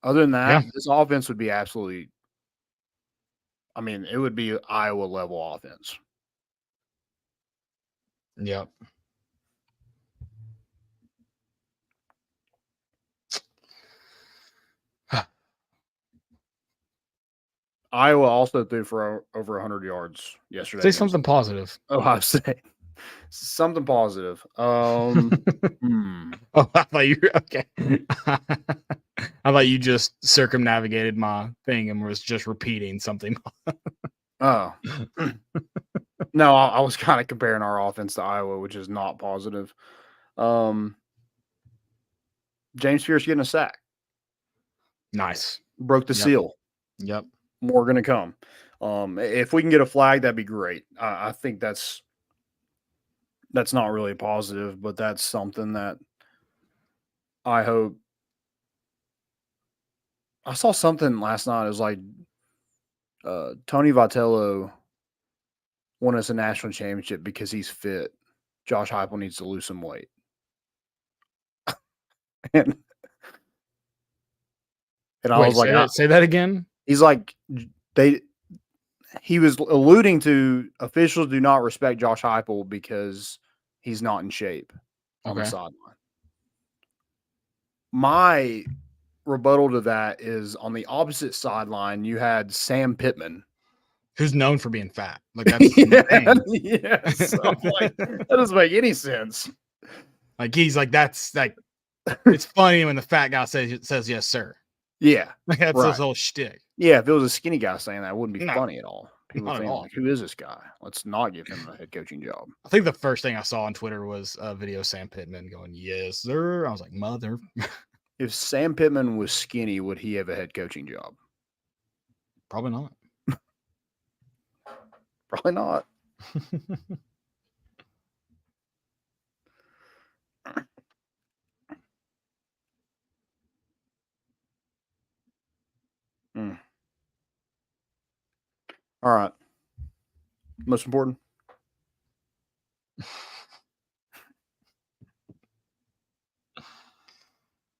Other than that, this offense would be absolutely, I mean, it would be Iowa level offense. Yep. Iowa also threw for over 100 yards yesterday. Say something positive. Ohio State. Something positive. Oh, I thought you were okay. I thought you just circumnavigated my thing and was just repeating something. Oh. No, I was kind of comparing our offense to Iowa, which is not positive. James Pierce getting a sack. Nice. Broke the seal. Yep. More going to come. If we can get a flag, that'd be great. I think that's not really positive, but that's something that I hope. I saw something last night. It was like Tony Vitello won us a national championship because he's fit. Josh Heupel needs to lose some weight. and I was like, say that again. He's like, he was alluding to officials do not respect Josh Heupel because he's not in shape on the sideline. My rebuttal to that is on the opposite sideline, you had Sam Pittman, who's known for being fat. Like that's yes. I'm like, that doesn't make any sense. Like he's like, that's like, it's funny when the fat guy says yes, sir. Yeah, like that's his whole shtick. Yeah, if it was a skinny guy saying that, it wouldn't be funny at all. People would think, like, who is this guy? Let's not give him a head coaching job. I think the first thing I saw on Twitter was a video of Sam Pittman going, yes, sir. I was like, mother. If Sam Pittman was skinny, would he have a head coaching job? Probably not. Probably not. All right. Most important.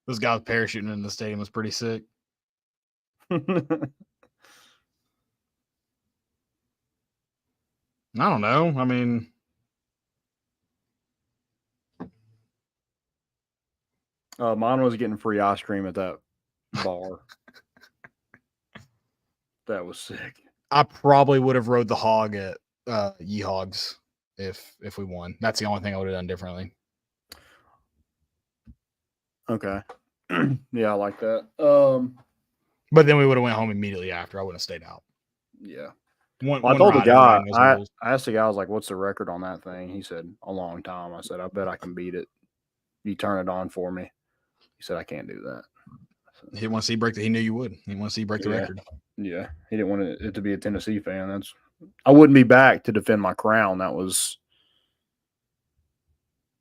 This guy parachuting in the stadium was pretty sick. I don't know. I mean, mine was getting free ice cream at that bar. That was sick. I probably would have rode the hog at Hogs if we won. That's the only thing I would have done differently. Okay. Yeah, I like that. But then we would have went home immediately after. I wouldn't have stayed out. Yeah. I told the guy, I asked the guy, I was like, what's the record on that thing? He said, a long time. I said, I bet I can beat it. You turn it on for me. He said, I can't do that. He didn't want to see you break he knew you would. He didn't want to see you break the record. Yeah. He didn't want it to be a Tennessee fan. I wouldn't be back to defend my crown. That was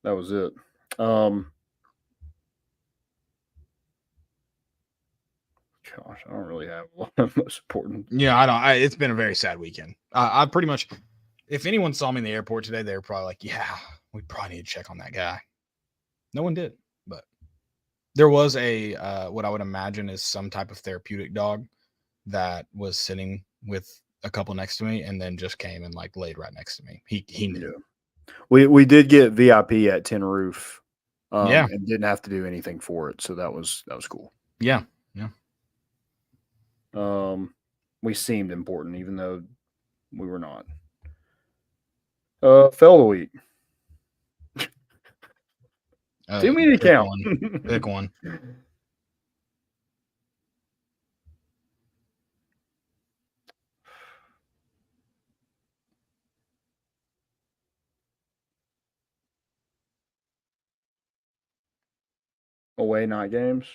it. Gosh, I don't really have a lot of most important. Yeah, I don't. It's been a very sad weekend. I pretty much, if anyone saw me in the airport today, they were probably like, yeah, we probably need to check on that guy. No one did, but there was a, what I would imagine is some type of therapeutic dog that was sitting with a couple next to me and then just came and like laid right next to me. He knew. We did get VIP at Tin Roof. Yeah. And didn't have to do anything for it. So that was cool. Yeah. We seemed important, even though we were not. Fell of the week. Too many to count. Pick one. Away night games.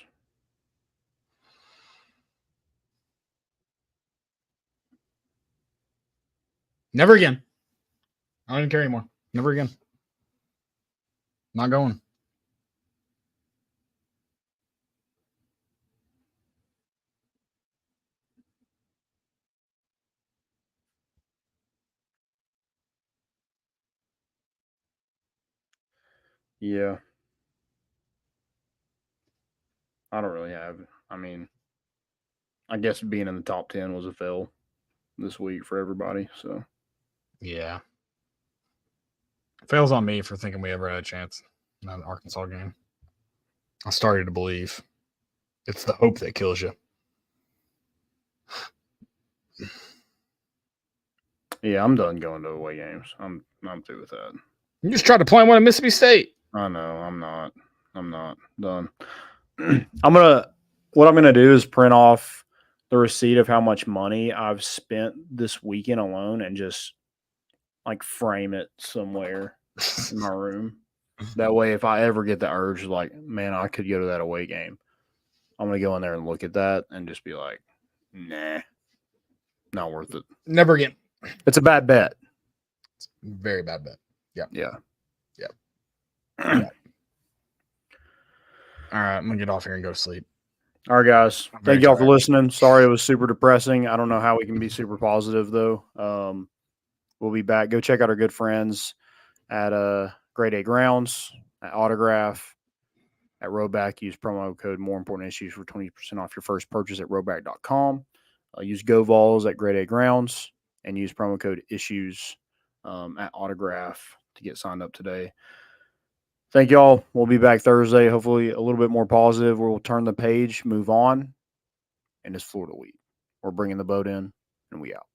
Never again. I don't even care anymore. Never again. Not going. Yeah. I don't really have. I mean, I guess being in the top 10 was a fail this week for everybody. So, yeah. Fails on me for thinking we ever had a chance in an Arkansas game. I started to believe. It's the hope that kills you. Yeah, I'm done going to away games. I'm through with that. You just tried to play one at Mississippi State. I know. I'm not done. What I'm gonna do is print off the receipt of how much money I've spent this weekend alone and just like frame it somewhere in my room. That way, if I ever get the urge, like, man, I could go to that away game, I'm gonna go in there and look at that and just be like, nah, not worth it. Never again. It's a bad bet. Very bad bet. Yeah. All right, I'm gonna get off here and go to sleep. All right, guys. I'm very Thank y'all for tired. listening. Sorry it was super depressing. I don't know how we can be super positive though. We'll be back. Go check out our good friends at Grade A Grounds, at Autograph, at Roback. Use promo code More Important Issues for 20% off your first purchase at roback.com. Use GoVols at Grade A Grounds and use promo code Issues at Autograph to get signed up today. Thank y'all. We'll be back Thursday, hopefully a little bit more positive. We'll turn the page, move on, and it's Florida week. We're bringing the boat in, and we out.